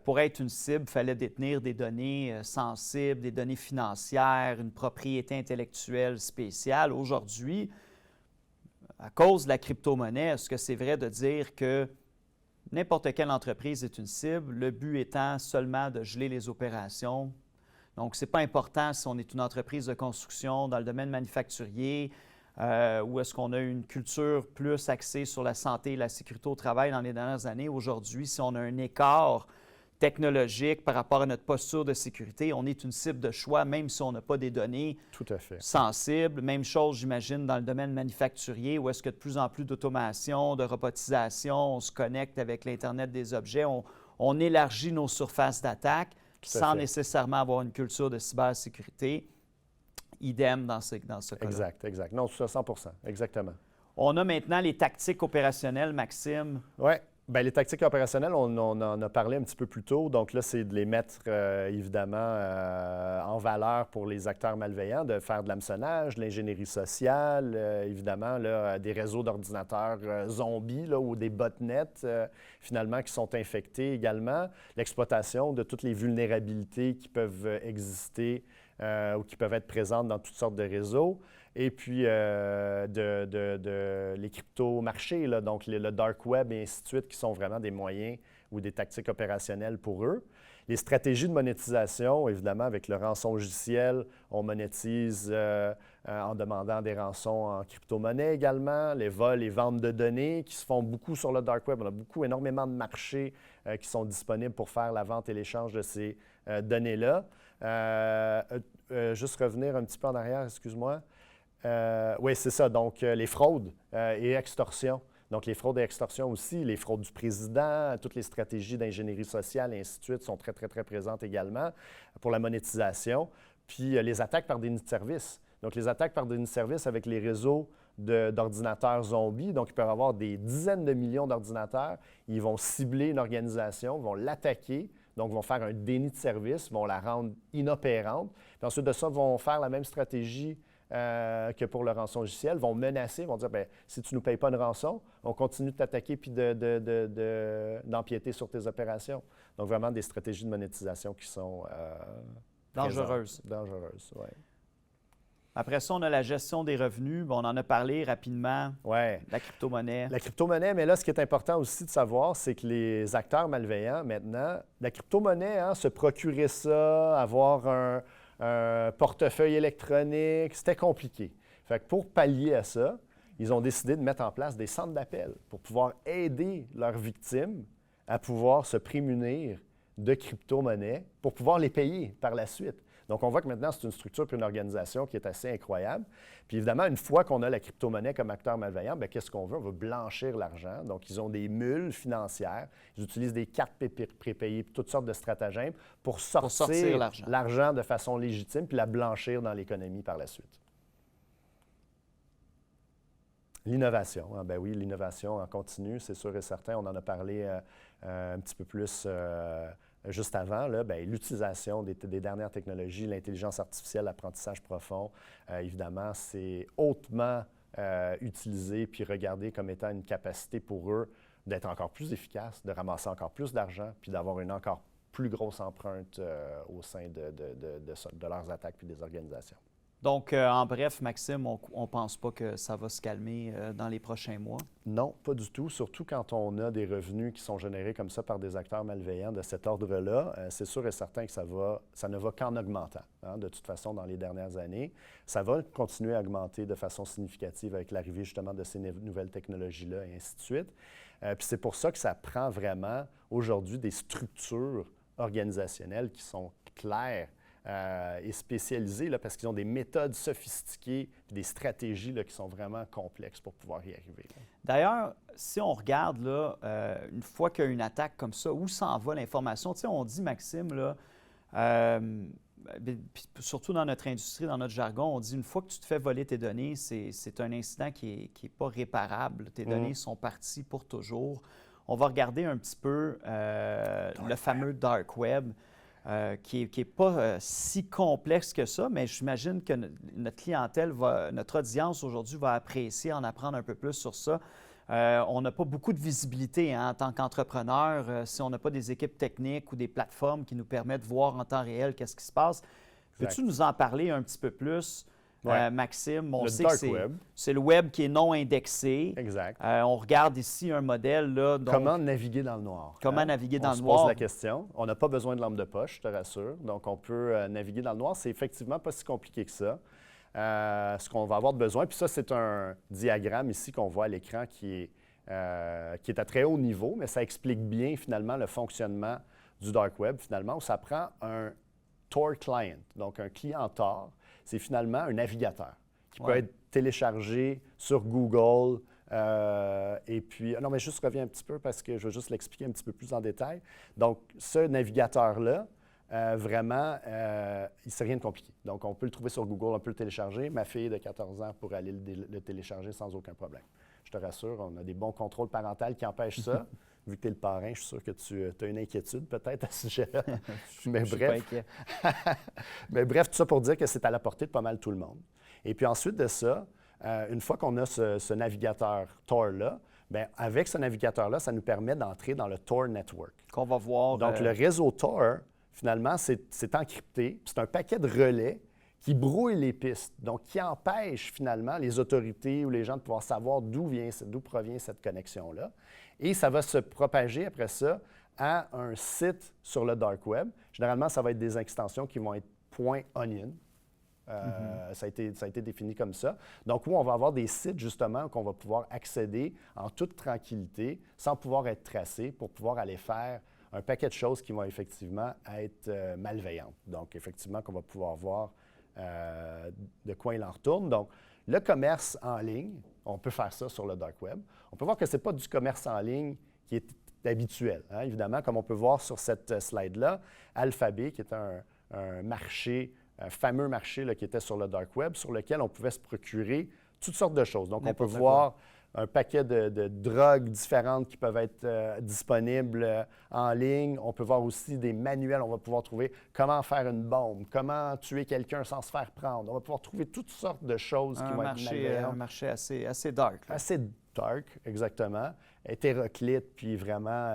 [SPEAKER 1] pour être une cible, il fallait détenir des données sensibles, des données financières, une propriété intellectuelle spéciale. Aujourd'hui, à cause de la crypto-monnaie, est-ce que c'est vrai de dire que n'importe quelle entreprise est une cible, le but étant seulement de geler les opérations? Donc, ce n'est pas important si on est une entreprise de construction dans le domaine manufacturier ou est-ce qu'on a une culture plus axée sur la santé et la sécurité au travail dans les dernières années. Aujourd'hui, si on a un écart technologique par rapport à notre posture de sécurité, on est une cible de choix, même si on n'a pas des données
[SPEAKER 2] Tout à fait.
[SPEAKER 1] sensibles. Même chose, j'imagine, dans le domaine manufacturier, où est-ce que de plus en plus d'automation, de robotisation, on se connecte avec l'Internet des objets, on élargit nos surfaces d'attaque sans nécessairement avoir une culture de cybersécurité. Idem dans ce cas-là.
[SPEAKER 2] Exact. Non, 100 %, exactement.
[SPEAKER 1] On a maintenant les tactiques opérationnelles, Maxime.
[SPEAKER 2] Oui. Bien, les tactiques opérationnelles, on en a parlé un petit peu plus tôt. Donc là, c'est de les mettre évidemment en valeur pour les acteurs malveillants, de faire de l'hameçonnage, de l'ingénierie sociale, évidemment, là, des réseaux d'ordinateurs zombies là, ou des botnets finalement qui sont infectés également. L'exploitation de toutes les vulnérabilités qui peuvent exister ou qui peuvent être présentes dans toutes sortes de réseaux. Et puis, les crypto-marchés, là, donc le dark web et ainsi de suite, qui sont vraiment des moyens ou des tactiques opérationnelles pour eux. Les stratégies de monétisation, évidemment, avec le rançongiciel, on monétise en demandant des rançons en crypto-monnaie également. Les vols et ventes de données qui se font beaucoup sur le dark web. On a énormément de marchés qui sont disponibles pour faire la vente et l'échange de ces données-là. Juste revenir un petit peu en arrière, excuse-moi. Oui, c'est ça. Donc, les fraudes et extorsions. Donc, les fraudes et extorsions aussi, les fraudes du président, toutes les stratégies d'ingénierie sociale et ainsi de suite sont très, très, très présentes également pour la monétisation. Puis, les attaques par déni de service. Donc, les attaques par déni de service avec les réseaux d'ordinateurs zombies. Donc, il peut y avoir des dizaines de millions d'ordinateurs. Ils vont cibler une organisation, vont l'attaquer. Donc, vont faire un déni de service, vont la rendre inopérante. Puis ensuite de ça, vont faire la même stratégie que pour le rançongiciel, vont menacer, vont dire, bien, si tu ne nous payes pas une rançon, on continue de t'attaquer puis d'empiéter sur tes opérations. Donc, vraiment des stratégies de monétisation qui sont
[SPEAKER 1] dangereuses.
[SPEAKER 2] Dangereuses, oui.
[SPEAKER 1] Après ça, on a la gestion des revenus. Bon, on en a parlé rapidement.
[SPEAKER 2] Ouais.
[SPEAKER 1] La crypto-monnaie.
[SPEAKER 2] La crypto-monnaie, mais là, ce qui est important aussi de savoir, c'est que les acteurs malveillants, maintenant, la crypto-monnaie, se procurer ça, avoir un portefeuille électronique, c'était compliqué. Fait que pour pallier à ça, ils ont décidé de mettre en place des centres d'appel pour pouvoir aider leurs victimes à pouvoir se prémunir de crypto-monnaies pour pouvoir les payer par la suite. Donc, on voit que maintenant, c'est une structure et une organisation qui est assez incroyable. Puis évidemment, une fois qu'on a la crypto-monnaie comme acteur malveillant, bien, qu'est-ce qu'on veut? On veut blanchir l'argent. Donc, ils ont des mules financières. Ils utilisent des cartes prépayées, toutes sortes de stratagèmes pour sortir l'argent de façon légitime puis la blanchir dans l'économie par la suite. L'innovation. Ben oui, l'innovation en continu, c'est sûr et certain. On en a parlé un petit peu plus juste avant, là, l'utilisation des dernières technologies, l'intelligence artificielle, l'apprentissage profond, évidemment, c'est hautement utilisé puis regardé comme étant une capacité pour eux d'être encore plus efficaces, de ramasser encore plus d'argent puis d'avoir une encore plus grosse empreinte au sein de leurs attaques puis des organisations.
[SPEAKER 1] Donc, en bref, Maxime, on ne pense pas que ça va se calmer dans les prochains mois?
[SPEAKER 2] Non, pas du tout. Surtout quand on a des revenus qui sont générés comme ça par des acteurs malveillants de cet ordre-là. C'est sûr et certain que ça ne va qu'en augmentant. Hein, de toute façon, dans les dernières années, ça va continuer à augmenter de façon significative avec l'arrivée justement de ces nouvelles technologies-là et ainsi de suite. Puis c'est pour ça que ça prend vraiment aujourd'hui des structures organisationnelles qui sont claires et spécialisées là, parce qu'ils ont des méthodes sophistiquées et des stratégies là, qui sont vraiment complexes pour pouvoir y arriver. Là.
[SPEAKER 1] D'ailleurs, si on regarde, là, une fois qu'il y a une attaque comme ça, où s'en va l'information? Tu sais, on dit, Maxime, là, surtout dans notre industrie, dans notre jargon, on dit une fois que tu te fais voler tes données, c'est un incident qui n'est pas réparable. Tes données sont parties pour toujours. On va regarder un petit peu le fameux Dark Web. Qui n'est pas si complexe que ça, mais j'imagine que notre clientèle, notre audience aujourd'hui va apprécier en apprendre un peu plus sur ça. On n'a pas beaucoup de visibilité hein, en tant qu'entrepreneur si on n'a pas des équipes techniques ou des plateformes qui nous permettent de voir en temps réel qu'est-ce qui se passe. Peux-tu nous en parler un petit peu plus? Maxime, on sait que c'est le web qui est non indexé.
[SPEAKER 2] Exact.
[SPEAKER 1] On regarde ici un modèle. Là, donc,
[SPEAKER 2] comment naviguer dans le noir?
[SPEAKER 1] Comment naviguer dans le noir?
[SPEAKER 2] On se pose la question. On n'a pas besoin de lampe de poche, je te rassure. Donc, on peut naviguer dans le noir. C'est effectivement pas si compliqué que ça. Ce qu'on va avoir besoin, puis ça, c'est un diagramme ici qu'on voit à l'écran qui est à très haut niveau, mais ça explique bien finalement le fonctionnement du Dark Web, finalement, où ça prend un Tor client, donc un client Tor. C'est finalement un navigateur qui peut être téléchargé sur Google. Et puis, non, mais juste reviens un petit peu parce que je veux juste l'expliquer un petit peu plus en détail. Donc, ce navigateur-là, vraiment, il ne sait rien de compliqué. Donc, on peut le trouver sur Google, on peut le télécharger. Ma fille de 14 ans pourrait aller le télécharger sans aucun problème. Je te rassure, on a des bons contrôles parentaux qui empêchent ça. Vu que tu es le parrain, je suis sûr que tu as une inquiétude peut-être à ce sujet-là. Mais bref, tout ça pour dire que c'est à la portée de pas mal tout le monde. Et puis ensuite de ça, une fois qu'on a ce navigateur Tor-là, bien, avec ce navigateur-là, ça nous permet d'entrer dans le Tor Network.
[SPEAKER 1] Qu'on va voir.
[SPEAKER 2] Donc, le réseau Tor, finalement, c'est encrypté. C'est un paquet de relais qui brouille les pistes, donc qui empêche finalement les autorités ou les gens de pouvoir savoir d'où provient cette connexion-là. Et ça va se propager après ça à un site sur le Dark Web. Généralement, ça va être des extensions qui vont être .onion. Ça a été défini comme ça. Donc, où on va avoir des sites, justement, qu'on va pouvoir accéder en toute tranquillité, sans pouvoir être tracé, pour pouvoir aller faire un paquet de choses qui vont effectivement être malveillantes. Donc, effectivement, qu'on va pouvoir voir de quoi il en retourne. Donc, le commerce en ligne, on peut faire ça sur le Dark Web. On peut voir que ce n'est pas du commerce en ligne qui est habituel. Hein, évidemment, comme on peut voir sur cette slide-là, Alphabet, qui est un marché, un fameux marché là, qui était sur le Dark Web, sur lequel on pouvait se procurer toutes sortes de choses. Donc, on peut voir un paquet de drogues différentes qui peuvent être disponibles en ligne. On peut voir aussi des manuels. On va pouvoir trouver comment faire une bombe, comment tuer quelqu'un sans se faire prendre. On va pouvoir trouver toutes sortes de choses qui vont être malveillantes.
[SPEAKER 1] Un marché assez dark. Là.
[SPEAKER 2] Assez dark, exactement. Hétéroclite, puis vraiment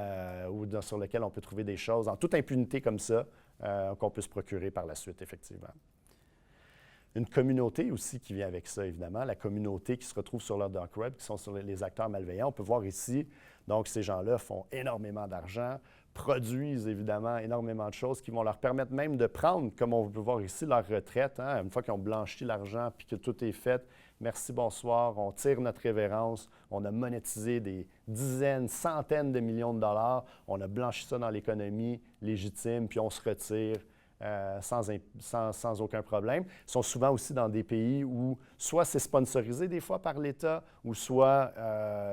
[SPEAKER 2] sur lequel on peut trouver des choses en toute impunité comme ça qu'on peut se procurer par la suite, effectivement. Une communauté aussi qui vient avec ça, évidemment, la communauté qui se retrouve sur le Dark Web, qui sont sur les acteurs malveillants. On peut voir ici, donc ces gens-là font énormément d'argent, produisent évidemment énormément de choses qui vont leur permettre même de prendre, comme on peut voir ici, leur retraite. Hein, une fois qu'ils ont blanchi l'argent puis que tout est fait, merci, bonsoir, on tire notre révérence, on a monétisé des dizaines, centaines de millions de dollars, on a blanchi ça dans l'économie légitime, puis on se retire. Sans aucun problème. Ils sont souvent aussi dans des pays où soit c'est sponsorisé des fois par l'État ou soit,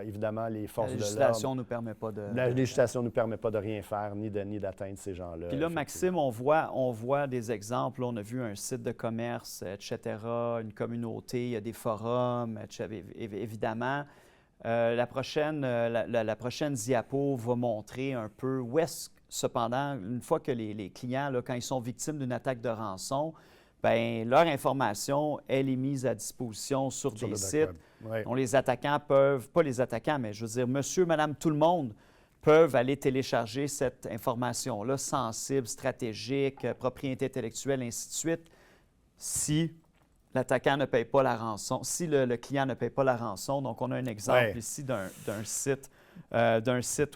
[SPEAKER 2] évidemment, les forces de l'ordre.
[SPEAKER 1] La législation ne nous permet pas de...
[SPEAKER 2] La législation ne nous permet pas de rien faire ni d'atteindre ces gens-là.
[SPEAKER 1] Puis là, Maxime, on voit des exemples. On a vu un site de commerce, etc., une communauté, il y a des forums, évidemment. La prochaine diapo va montrer un peu où est-ce cependant, une fois que les clients, là, quand ils sont victimes d'une attaque de rançon, bien, leur information, elle est mise à disposition sur des sites.
[SPEAKER 2] Ouais.
[SPEAKER 1] dont les attaquants peuvent, pas les attaquants, mais je veux dire, monsieur, madame, tout le monde peuvent aller télécharger cette information-là, sensible, stratégique, propriété intellectuelle, ainsi de suite, si l'attaquant ne paye pas la rançon, si le client ne paye pas la rançon, donc on a un exemple ici d'un site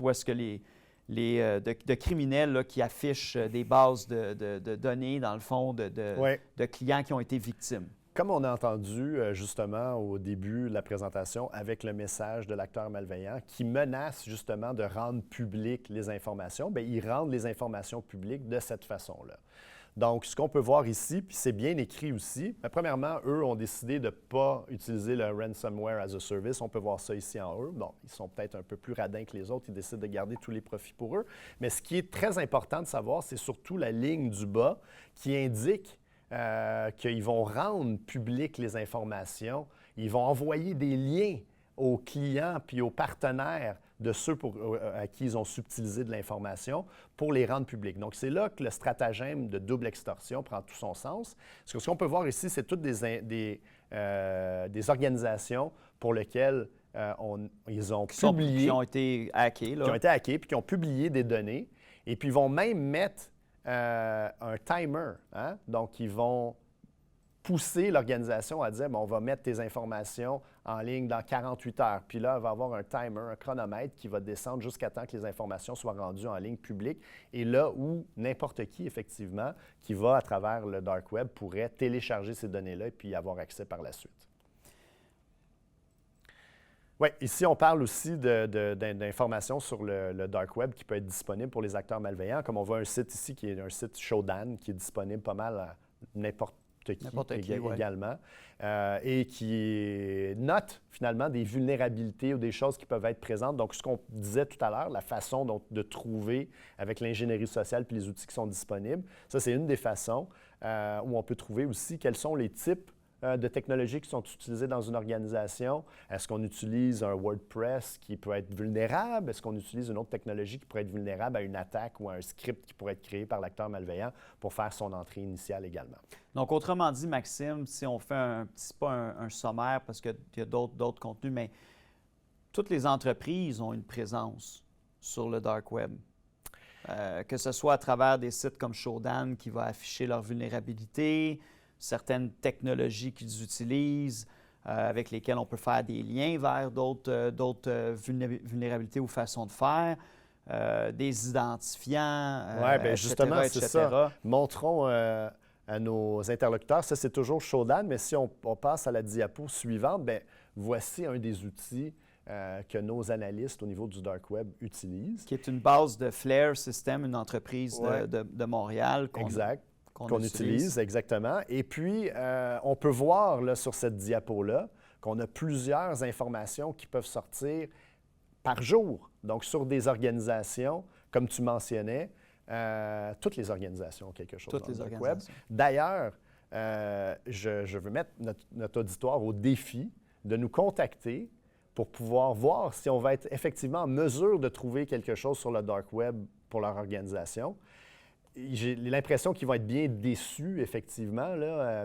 [SPEAKER 1] où est-ce que de criminels là, qui affichent des bases de données, dans le fond, de clients qui ont été victimes.
[SPEAKER 2] Comme on a entendu justement au début de la présentation avec le message de l'acteur malveillant qui menace justement de rendre publiques les informations, bien, ils rendent les informations publiques de cette façon-là. Donc, ce qu'on peut voir ici, puis c'est bien écrit aussi, bien, premièrement, eux ont décidé de ne pas utiliser le ransomware as a service. On peut voir ça ici en haut. Bon, ils sont peut-être un peu plus radins que les autres. Ils décident de garder tous les profits pour eux. Mais ce qui est très important de savoir, c'est surtout la ligne du bas qui indique qu'ils vont rendre publiques les informations. Ils vont envoyer des liens aux clients puis aux partenaires de ceux à qui ils ont subtilisé de l'information pour les rendre publiques. Donc, c'est là que le stratagème de double extorsion prend tout son sens. Parce que ce qu'on peut voir ici, c'est toutes des organisations pour lesquelles ils ont publié...
[SPEAKER 1] Qui ont été hackés. Là.
[SPEAKER 2] Qui ont été hackés puis qui ont publié des données. Et puis, ils vont même mettre un timer. Hein? Donc, ils vont pousser l'organisation à dire on va mettre tes informations en ligne dans 48 heures. Puis là, il va y avoir un timer, un chronomètre qui va descendre jusqu'à temps que les informations soient rendues en ligne publique. Et là où n'importe qui, effectivement, qui va à travers le dark web pourrait télécharger ces données-là et puis y avoir accès par la suite. Oui, ici, on parle aussi d'informations sur le dark web qui peut être disponible pour les acteurs malveillants. Comme on voit un site ici qui est un site Shodan qui est disponible pas mal à n'importe qui également, et qui note finalement des vulnérabilités ou des choses qui peuvent être présentes. Donc, ce qu'on disait tout à l'heure, la façon de trouver avec l'ingénierie sociale puis les outils qui sont disponibles, ça, c'est une des façons où on peut trouver aussi quels sont les types de technologies qui sont utilisées dans une organisation. Est-ce qu'on utilise un WordPress qui peut être vulnérable? Est-ce qu'on utilise une autre technologie qui pourrait être vulnérable à une attaque ou à un script qui pourrait être créé par l'acteur malveillant pour faire son entrée initiale également?
[SPEAKER 1] Donc, autrement dit, Maxime, si on fait un sommaire, parce qu'il y a d'autres contenus, mais toutes les entreprises ont une présence sur le dark web. Que ce soit à travers des sites comme Shodan qui va afficher leurs vulnérabilités, certaines technologies qu'ils utilisent, avec lesquelles on peut faire des liens vers d'autres vulnérabilités ou façons de faire, des identifiants,
[SPEAKER 2] oui, bien justement, c'est ça. Montrons à nos interlocuteurs, ça c'est toujours Shodan, mais si on passe à la diapo suivante, bien, voici un des outils que nos analystes au niveau du dark web utilisent.
[SPEAKER 1] Qui est une base de Flare System, une entreprise de Montréal.
[SPEAKER 2] Qu'on utilise, exactement. Et puis, on peut voir là, sur cette diapo-là qu'on a plusieurs informations qui peuvent sortir par jour. Donc, sur des organisations, comme tu mentionnais, toutes les organisations ont quelque chose dans le dark web. D'ailleurs, je veux mettre notre auditoire au défi de nous contacter pour pouvoir voir si on va être effectivement en mesure de trouver quelque chose sur le dark web pour leur organisation. J'ai l'impression qu'ils vont être bien déçus, effectivement.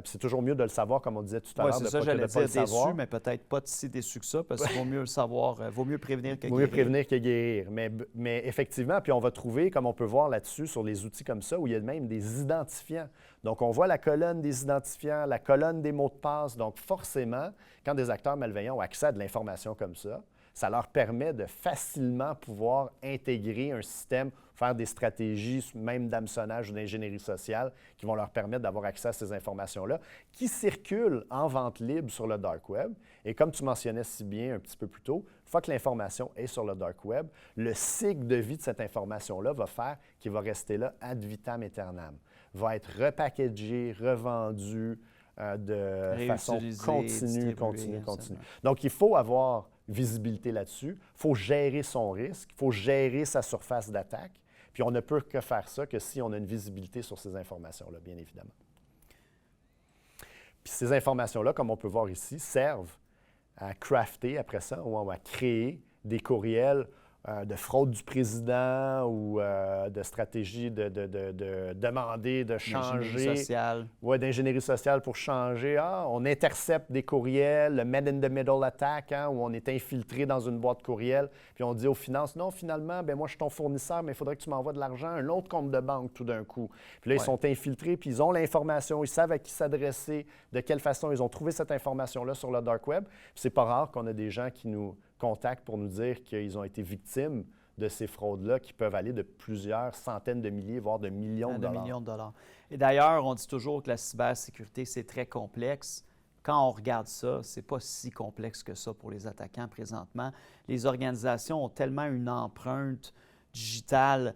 [SPEAKER 2] C'est toujours mieux de le savoir, comme on disait tout à l'heure.
[SPEAKER 1] C'est ça, j'allais dire déçu, mais peut-être pas si déçu que ça, parce qu'il vaut mieux le savoir, vaut mieux prévenir que guérir.
[SPEAKER 2] Vaut mieux prévenir que guérir. Mais effectivement, puis on va trouver, comme on peut voir là-dessus, sur les outils comme ça, où il y a même des identifiants. Donc, on voit la colonne des identifiants, la colonne des mots de passe. Donc, forcément, quand des acteurs malveillants ont accès à de l'information comme ça leur permet de facilement pouvoir intégrer un système, faire des stratégies, même d'hameçonnage ou d'ingénierie sociale, qui vont leur permettre d'avoir accès à ces informations-là, qui circulent en vente libre sur le dark web. Et comme tu mentionnais si bien un petit peu plus tôt, une fois que l'information est sur le dark web, le cycle de vie de cette information-là va faire qu'il va rester là ad vitam aeternam, va être repackagé, revendu de façon continue. Donc, il faut avoir visibilité là-dessus. Il faut gérer son risque, il faut gérer sa surface d'attaque. Puis on ne peut que faire ça que si on a une visibilité sur ces informations-là, bien évidemment. Puis ces informations-là, comme on peut voir ici, servent à crafter après ça ou à créer des courriels de fraude du président ou de stratégie de demander de changer.
[SPEAKER 1] D'ingénierie sociale.
[SPEAKER 2] Oui, d'ingénierie sociale pour changer. Ah, on intercepte des courriels, le man-in-the-middle attack, hein, où on est infiltré dans une boîte courriel, puis on dit aux finances, non, finalement, ben moi, je suis ton fournisseur, mais il faudrait que tu m'envoies de l'argent à un autre compte de banque tout d'un coup. Puis là, ils sont infiltrés, puis ils ont l'information, ils savent à qui s'adresser, de quelle façon ils ont trouvé cette information-là sur le dark web. Puis c'est pas rare qu'on a des gens qui nous contactent pour nous dire qu'ils ont été victimes de ces fraudes-là qui peuvent aller de plusieurs centaines de milliers, voire de millions de dollars.
[SPEAKER 1] Millions de dollars. Et d'ailleurs, on dit toujours que la cybersécurité, c'est très complexe. Quand on regarde ça, ce n'est pas si complexe que ça pour les attaquants présentement. Les organisations ont tellement une empreinte digitale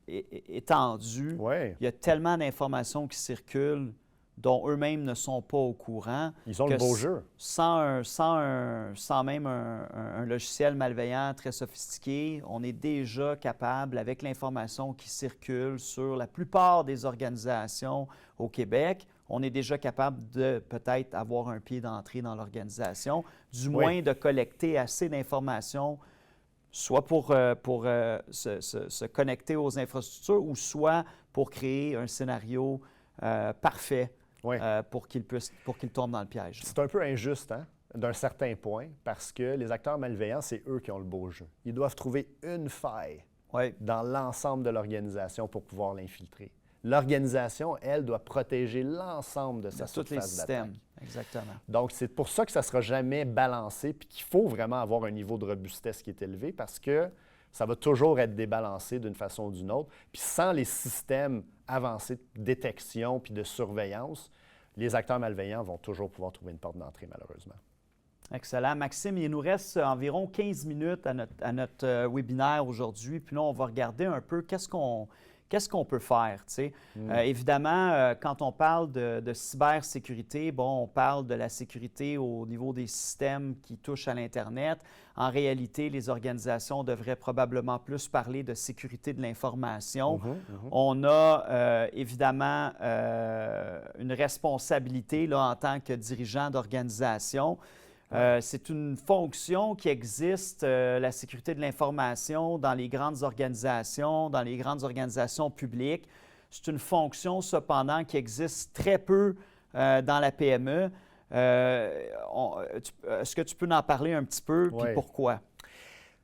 [SPEAKER 1] étendue.
[SPEAKER 2] Ouais.
[SPEAKER 1] Il y a tellement d'informations qui circulent dont eux-mêmes ne sont pas au courant.
[SPEAKER 2] Ils ont le beau jeu.
[SPEAKER 1] Sans même un logiciel malveillant très sophistiqué, on est déjà capable, avec l'information qui circule sur la plupart des organisations au Québec, on est déjà capable de peut-être avoir un pied d'entrée dans l'organisation, du moins de collecter assez d'informations, soit pour se connecter aux infrastructures ou soit pour créer un scénario parfait. Pour qu'il tombe dans le piège.
[SPEAKER 2] C'est un peu injuste, hein, d'un certain point, parce que les acteurs malveillants, c'est eux qui ont le beau jeu. Ils doivent trouver une faille dans l'ensemble de l'organisation pour pouvoir l'infiltrer. L'organisation, elle, doit protéger l'ensemble de sa surface d'attaque.
[SPEAKER 1] Tous les systèmes, exactement.
[SPEAKER 2] Donc, c'est pour ça que ça ne sera jamais balancé puis qu'il faut vraiment avoir un niveau de robustesse qui est élevé parce que ça va toujours être débalancé d'une façon ou d'une autre. Puis sans les systèmes avancés de détection puis de surveillance, les acteurs malveillants vont toujours pouvoir trouver une porte d'entrée, malheureusement.
[SPEAKER 1] Excellent. Maxime, il nous reste environ 15 minutes à notre webinaire aujourd'hui. Puis là, on va regarder un peu qu'est-ce qu'on peut faire. Évidemment, quand on parle de cybersécurité, bon, on parle de la sécurité au niveau des systèmes qui touchent à l'Internet. En réalité, les organisations devraient probablement plus parler de sécurité de l'information. On a évidemment une responsabilité là, en tant que dirigeant d'organisation. C'est une fonction qui existe, la sécurité de l'information, dans les grandes organisations publiques. C'est une fonction, cependant, qui existe très peu dans la PME. Est-ce que tu peux en parler un petit peu, puis pourquoi?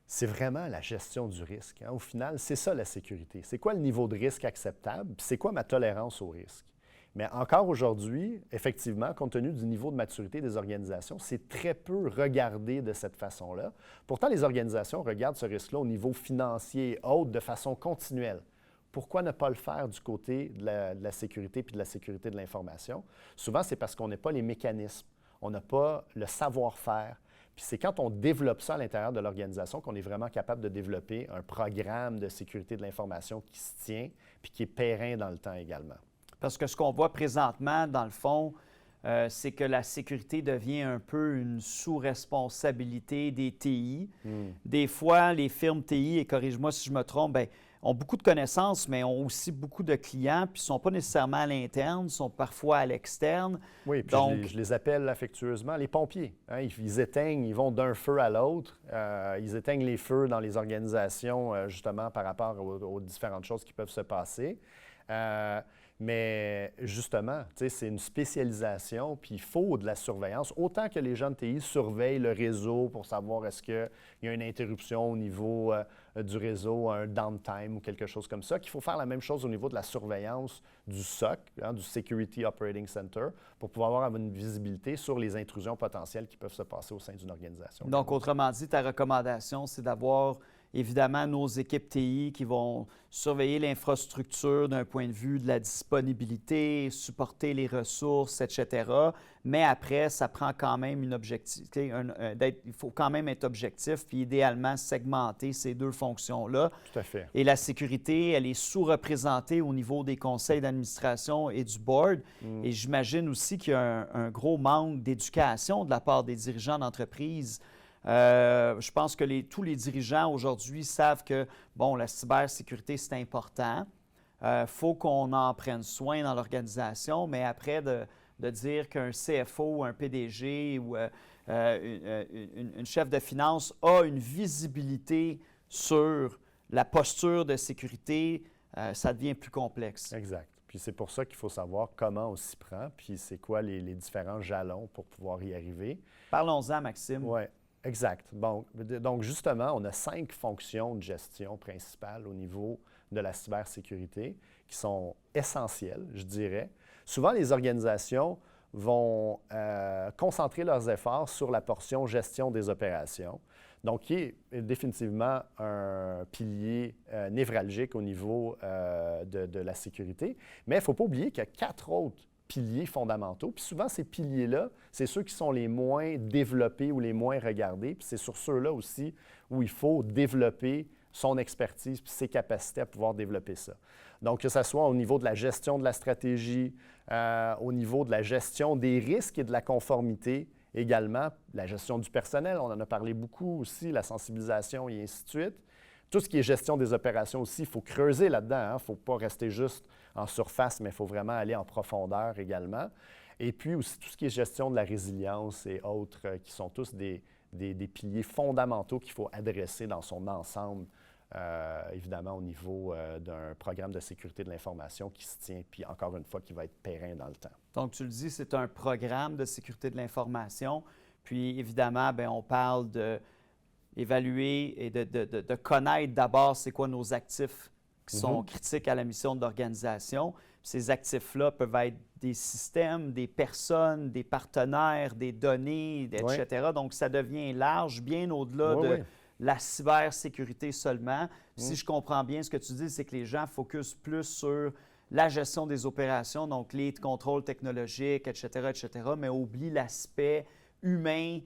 [SPEAKER 2] C'est vraiment la gestion du risque. Hein. Au final, c'est ça la sécurité. C'est quoi le niveau de risque acceptable, puis c'est quoi ma tolérance au risque? Mais encore aujourd'hui, effectivement, compte tenu du niveau de maturité des organisations, c'est très peu regardé de cette façon-là. Pourtant, les organisations regardent ce risque-là au niveau financier et autres de façon continuelle. Pourquoi ne pas le faire du côté de la sécurité puis de la sécurité de l'information? Souvent, c'est parce qu'on n'a pas les mécanismes, on n'a pas le savoir-faire. Puis c'est quand on développe ça à l'intérieur de l'organisation qu'on est vraiment capable de développer un programme de sécurité de l'information qui se tient puis qui est périn dans le temps également.
[SPEAKER 1] Parce que ce qu'on voit présentement, dans le fond, c'est que la sécurité devient un peu une sous-responsabilité des TI. Des fois, les firmes TI, et corrige-moi si je me trompe, bien, ont beaucoup de connaissances, mais ont aussi beaucoup de clients, puis ne sont pas nécessairement à l'interne, sont parfois à l'externe.
[SPEAKER 2] Oui, puis donc, je les appelle affectueusement les pompiers. Hein? Ils éteignent, ils vont d'un feu à l'autre. Ils éteignent les feux dans les organisations, justement, par rapport aux différentes choses qui peuvent se passer. Mais justement, c'est une spécialisation, puis il faut de la surveillance. Autant que les gens de TI surveillent le réseau pour savoir est-ce qu'il y a une interruption au niveau du réseau, un downtime ou quelque chose comme ça, qu'il faut faire la même chose au niveau de la surveillance du SOC, hein, du Security Operating Center, pour pouvoir avoir une visibilité sur les intrusions potentielles qui peuvent se passer au sein d'une organisation.
[SPEAKER 1] Donc, autrement dit, ta recommandation, c'est d'avoir évidemment nos équipes TI qui vont surveiller l'infrastructure d'un point de vue de la disponibilité, supporter les ressources, etc. Mais après, ça prend quand même une objectivité. Il faut quand même être objectif, puis idéalement segmenter ces deux fonctions-là.
[SPEAKER 2] Tout à fait.
[SPEAKER 1] Et la sécurité, elle est sous-représentée au niveau des conseils d'administration et du board. Et j'imagine aussi qu'il y a un gros manque d'éducation de la part des dirigeants d'entreprise. Je pense que tous les dirigeants aujourd'hui savent que, bon, la cybersécurité, c'est important. Faut qu'on en prenne soin dans l'organisation, mais après, de dire qu'un CFO ou un PDG ou une chef de finance a une visibilité sur la posture de sécurité, ça devient plus complexe.
[SPEAKER 2] Exact. Puis c'est pour ça qu'il faut savoir comment on s'y prend, puis c'est quoi les différents jalons pour pouvoir y arriver.
[SPEAKER 1] Parlons-en, Maxime.
[SPEAKER 2] Oui, exact. Bon, donc justement, on a 5 fonctions de gestion principales au niveau de la cybersécurité qui sont essentielles, je dirais. Souvent, les organisations vont concentrer leurs efforts sur la portion gestion des opérations, donc qui est définitivement un pilier névralgique au niveau de la sécurité. Mais il ne faut pas oublier qu'il y a 4 autres piliers fondamentaux. Puis souvent, ces piliers-là, c'est ceux qui sont les moins développés ou les moins regardés. Puis c'est sur ceux-là aussi où il faut développer son expertise puis ses capacités à pouvoir développer ça. Donc, que ce soit au niveau de la gestion de la stratégie, au niveau de la gestion des risques et de la conformité, également la gestion du personnel, on en a parlé beaucoup aussi, la sensibilisation et ainsi de suite. Tout ce qui est gestion des opérations aussi, il faut creuser là-dedans. Il ne faut pas rester juste en surface, mais il faut vraiment aller en profondeur également. Et puis aussi tout ce qui est gestion de la résilience et autres, qui sont tous des piliers fondamentaux qu'il faut adresser dans son ensemble, évidemment au niveau d'un programme de sécurité de l'information qui se tient, puis encore une fois, qui va être périn dans le temps.
[SPEAKER 1] Donc, tu le dis, c'est un programme de sécurité de l'information. Puis, évidemment, bien, on parle d'évaluer et de connaître d'abord c'est quoi nos actifs qui sont critiques à la mission de l'organisation. Ces actifs-là peuvent être des systèmes, des personnes, des partenaires, des données, etc. Donc, ça devient large, bien au-delà de la cybersécurité seulement. Si je comprends bien, ce que tu dis, c'est que les gens focusent plus sur la gestion des opérations, donc lead contrôle technologique, etc., mais oublient l'aspect humain,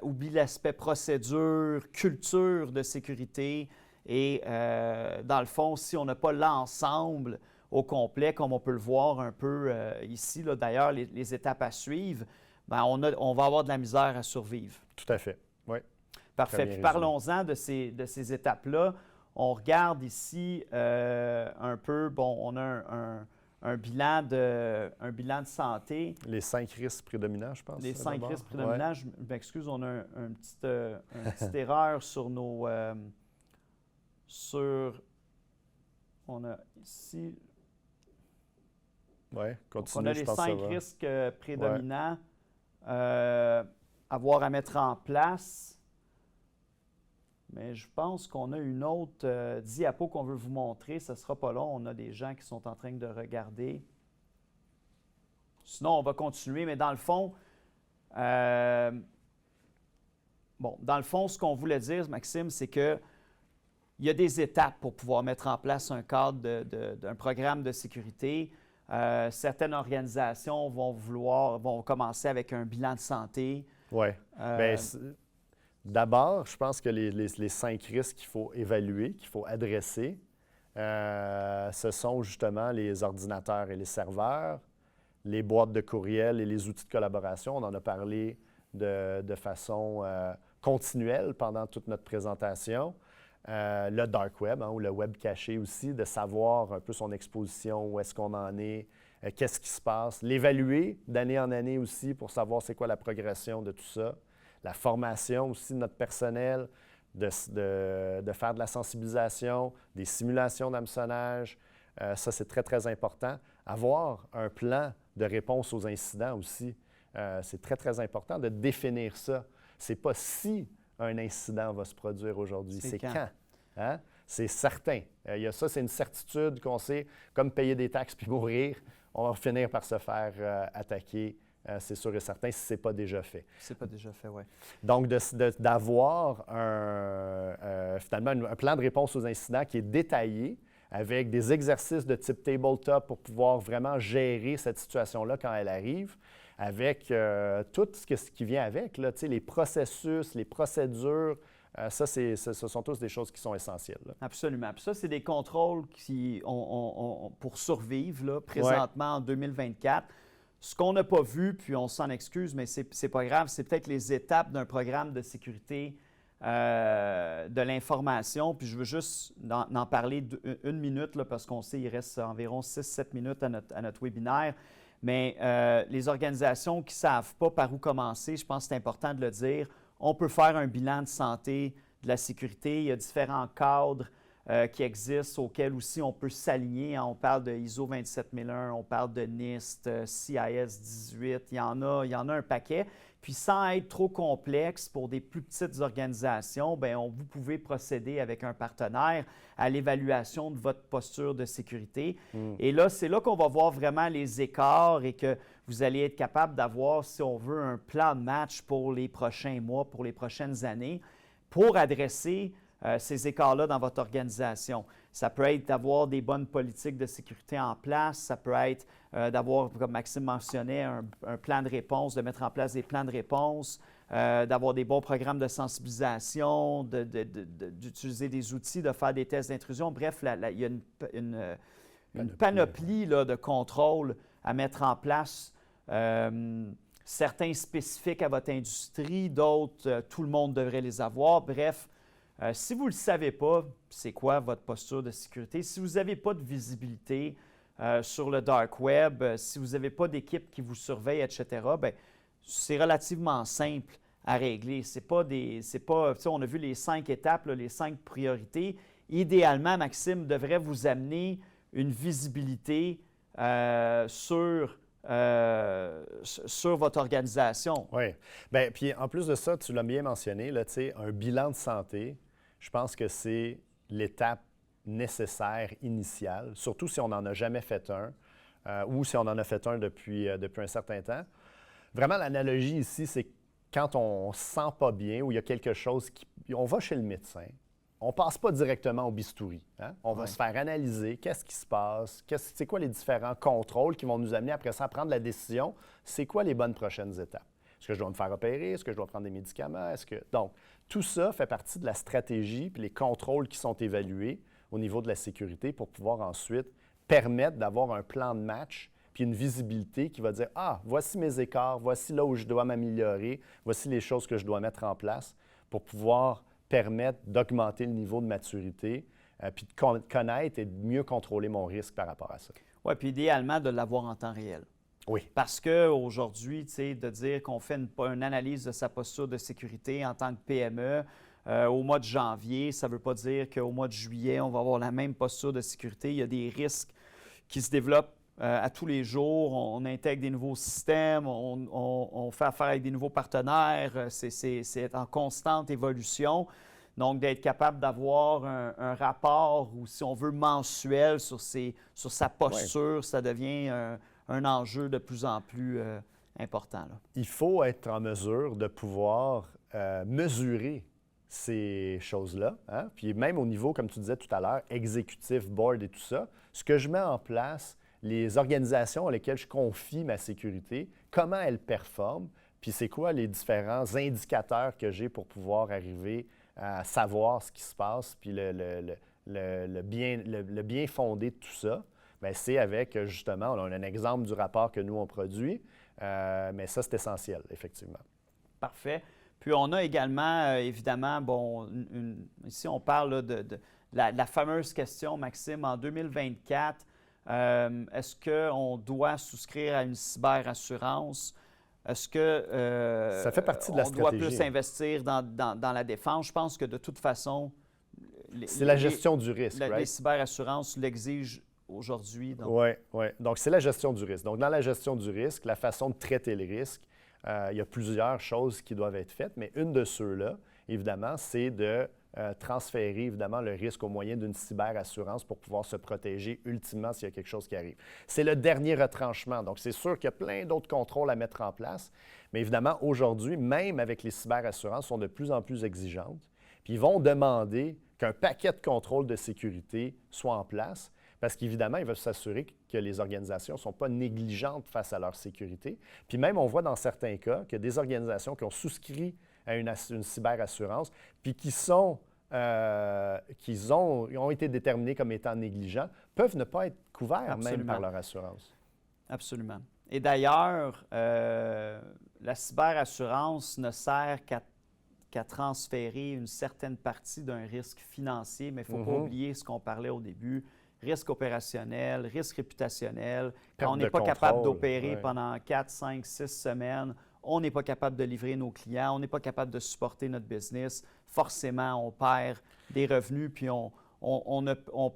[SPEAKER 1] oublient l'aspect procédure, culture de sécurité. Et dans le fond, si on n'a pas l'ensemble au complet, comme on peut le voir un peu ici, là, d'ailleurs, les étapes à suivre, bien, on va avoir de la misère à survivre.
[SPEAKER 2] Tout à fait, oui.
[SPEAKER 1] Parfait. Puis parlons-en de ces étapes-là. On regarde ici un peu, bon, on a un bilan de santé.
[SPEAKER 2] Les 5 risques prédominants, je pense.
[SPEAKER 1] Les 5 risques prédominants. Ouais. Je m'excuse, on a une petite erreur sur nos... on a ici...
[SPEAKER 2] Oui, continue,
[SPEAKER 1] on a les 5 risques prédominants à avoir à mettre en place. Mais je pense qu'on a une autre diapo qu'on veut vous montrer. Ce ne sera pas long. On a des gens qui sont en train de regarder. Sinon, on va continuer. Mais dans le fond, ce qu'on voulait dire, Maxime, c'est qu'il y a des étapes pour pouvoir mettre en place un cadre d'un programme de sécurité. Certaines organisations vont commencer avec un bilan de santé.
[SPEAKER 2] Oui. D'abord, je pense que les 5 risques qu'il faut évaluer, qu'il faut adresser, ce sont justement les ordinateurs et les serveurs, les boîtes de courriel et les outils de collaboration. On en a parlé de façon continuelle pendant toute notre présentation. Le dark web, ou le web caché aussi, de savoir un peu son exposition, où est-ce qu'on en est, qu'est-ce qui se passe. L'évaluer d'année en année aussi pour savoir c'est quoi la progression de tout ça. La formation aussi de notre personnel, de faire de la sensibilisation, des simulations d'hameçonnage. Ça, c'est très, très important. Avoir un plan de réponse aux incidents aussi, c'est très, très important de définir ça. Ce n'est pas si un incident va se produire aujourd'hui, c'est quand. Hein? C'est certain. Il y a ça, c'est une certitude qu'on sait, comme payer des taxes puis mourir, on va finir par se faire attaquer. C'est sûr et certain, si ce n'est pas déjà fait.
[SPEAKER 1] C'est pas déjà fait, oui.
[SPEAKER 2] Donc, d'avoir finalement un plan de réponse aux incidents qui est détaillé avec des exercices de type tabletop pour pouvoir vraiment gérer cette situation-là quand elle arrive, avec tout ce qui vient avec, là, les processus, les procédures. Ce sont tous des choses qui sont essentielles. Là.
[SPEAKER 1] Absolument. Puis ça, c'est des contrôles qui pour survivre là, présentement en 2024. Ce qu'on n'a pas vu, puis on s'en excuse, mais c'est pas grave, c'est peut-être les étapes d'un programme de sécurité de l'information. Puis je veux juste en parler une minute, là, parce qu'on sait qu'il reste environ 6-7 minutes à notre webinaire. Mais les organisations qui ne savent pas par où commencer, je pense que c'est important de le dire, on peut faire un bilan de santé de la sécurité. Il y a différents cadres qui existent auxquels aussi on peut s'aligner. On parle de ISO 27001, on parle de NIST, CIS 18, il y en a un paquet. Puis sans être trop complexe pour des plus petites organisations, bien, vous pouvez procéder avec un partenaire à l'évaluation de votre posture de sécurité. Et là, c'est là qu'on va voir vraiment les écarts et que vous allez être capable d'avoir, si on veut, un plan de match pour les prochains mois, pour les prochaines années, pour adresser ces écarts-là dans votre organisation. Ça peut être d'avoir des bonnes politiques de sécurité en place, ça peut être d'avoir, comme Maxime mentionnait, un plan de réponse, de mettre en place des plans de réponse, d'avoir des bons programmes de sensibilisation, d'utiliser des outils, de faire des tests d'intrusion. Bref, il y a une panoplie là, de contrôles à mettre en place. Certains spécifiques à votre industrie, d'autres, tout le monde devrait les avoir. Bref, si vous ne le savez pas, c'est quoi votre posture de sécurité? Si vous n'avez pas de visibilité sur le dark web, si vous n'avez pas d'équipe qui vous surveille, etc., bien, c'est relativement simple à régler. On a vu les 5 étapes, là, les 5 priorités. Idéalement, Maxime devrait vous amener une visibilité sur votre organisation.
[SPEAKER 2] Oui. Bien, puis en plus de ça, tu l'as bien mentionné, là, un bilan de santé, je pense que c'est l'étape nécessaire initiale, surtout si on n'en a jamais fait un ou si on en a fait un depuis un certain temps. Vraiment, l'analogie ici, c'est quand on ne se sent pas bien ou il y a quelque chose on va chez le médecin. On ne passe pas directement au bistouri. Hein? On va se faire analyser, qu'est-ce qui se passe, c'est quoi les différents contrôles qui vont nous amener après ça à prendre la décision, c'est quoi les bonnes prochaines étapes. Est-ce que je dois me faire opérer? Est-ce que je dois prendre des médicaments? Donc, tout ça fait partie de la stratégie puis les contrôles qui sont évalués au niveau de la sécurité pour pouvoir ensuite permettre d'avoir un plan de match puis une visibilité qui va dire « Ah, voici mes écarts, voici là où je dois m'améliorer, voici les choses que je dois mettre en place pour pouvoir permettre d'augmenter le niveau de maturité puis de connaître et de mieux contrôler mon risque par rapport à ça. »
[SPEAKER 1] Oui, puis idéalement de l'avoir en temps réel.
[SPEAKER 2] Oui.
[SPEAKER 1] Parce qu'aujourd'hui, de dire qu'on fait une analyse de sa posture de sécurité en tant que PME au mois de janvier, ça ne veut pas dire qu'au mois de juillet, on va avoir la même posture de sécurité. Il y a des risques qui se développent à tous les jours. On intègre des nouveaux systèmes, on fait affaire avec des nouveaux partenaires. C'est en constante évolution. Donc, d'être capable d'avoir un rapport ou, si on veut, mensuel sur sa posture, ça devient un enjeu de plus en plus important. Là.
[SPEAKER 2] Il faut être en mesure de pouvoir mesurer ces choses-là. Hein? Puis même au niveau, comme tu disais tout à l'heure, exécutif, board et tout ça, ce que je mets en place, les organisations à lesquelles je confie ma sécurité, comment elles performent, puis c'est quoi les différents indicateurs que j'ai pour pouvoir arriver à savoir ce qui se passe, puis le bien fondé de tout ça. Bien, c'est avec, justement, on a un exemple du rapport que nous, on produit, mais ça, c'est essentiel, effectivement.
[SPEAKER 1] Parfait. Puis, on a également, évidemment, ici, on parle là, de la fameuse question, Maxime, en 2024, est-ce qu'on doit souscrire à une cyberassurance? Est-ce que
[SPEAKER 2] ça fait partie de la stratégie.
[SPEAKER 1] On doit plus investir dans la défense? Je pense que de toute façon...
[SPEAKER 2] C'est la gestion du risque,
[SPEAKER 1] Les cyberassurances l'exigent aujourd'hui.
[SPEAKER 2] Oui. Donc, c'est la gestion du risque. Donc, dans la gestion du risque, la façon de traiter le risque, il y a plusieurs choses qui doivent être faites, mais une de ceux-là, évidemment, c'est de transférer, évidemment, le risque au moyen d'une cyberassurance pour pouvoir se protéger ultimement s'il y a quelque chose qui arrive. C'est le dernier retranchement. Donc, c'est sûr qu'il y a plein d'autres contrôles à mettre en place, mais évidemment, aujourd'hui, même avec les cyberassurances, sont de plus en plus exigeantes, puis ils vont demander qu'un paquet de contrôles de sécurité soit en place, parce qu'évidemment, ils veulent s'assurer que les organisations ne sont pas négligentes face à leur sécurité. Puis même, on voit dans certains cas que des organisations qui ont souscrit à une cyberassurance, puis qui ont été déterminés comme étant négligents, peuvent ne pas être couverts même par leur assurance.
[SPEAKER 1] Absolument. Et d'ailleurs, la cyberassurance ne sert qu'à transférer une certaine partie d'un risque financier, mais il ne faut pas oublier ce qu'on parlait au début, risque opérationnel, risque réputationnel. Quand
[SPEAKER 2] Perte
[SPEAKER 1] on
[SPEAKER 2] de
[SPEAKER 1] n'est pas capable
[SPEAKER 2] contrôle,
[SPEAKER 1] d'opérer
[SPEAKER 2] ouais.
[SPEAKER 1] pendant 4, 5, 6 semaines, on n'est pas capable de livrer nos clients, on n'est pas capable de supporter notre business, forcément, on perd des revenus, puis on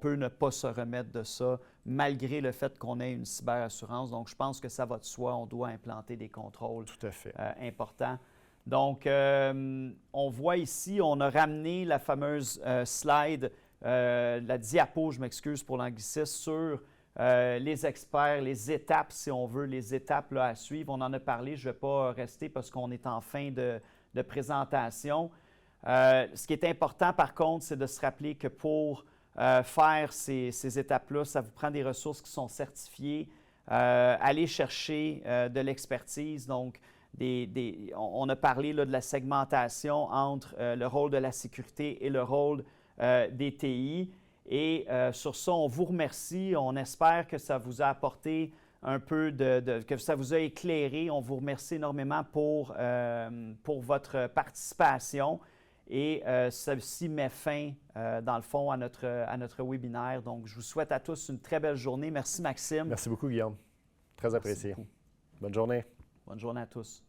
[SPEAKER 1] peut ne pas se remettre de ça, malgré le fait qu'on ait une cyberassurance. Donc, je pense que ça va de soi, on doit implanter des contrôles
[SPEAKER 2] Tout à fait.
[SPEAKER 1] importants. Donc, on voit ici, on a ramené la fameuse slide, la diapo, je m'excuse pour l'anglicisme, sur les experts, les étapes, si on veut, les étapes là, à suivre. On en a parlé, je ne vais pas rester parce qu'on est en fin de présentation. Ce qui est important, par contre, c'est de se rappeler que pour faire ces étapes-là, ça vous prend des ressources qui sont certifiées. Aller chercher de l'expertise. Donc, on a parlé là, de la segmentation entre le rôle de la sécurité et le rôle des TI. Et sur ça, on vous remercie. On espère que ça vous a apporté un peu que ça vous a éclairé. On vous remercie énormément pour votre participation. Et ceci met fin, dans le fond, à notre webinaire. Donc, je vous souhaite à tous une très belle journée. Merci, Maxime.
[SPEAKER 2] Merci beaucoup, Guillaume. Très apprécié.
[SPEAKER 1] Merci beaucoup.
[SPEAKER 2] Bonne journée.
[SPEAKER 1] Bonne journée à tous.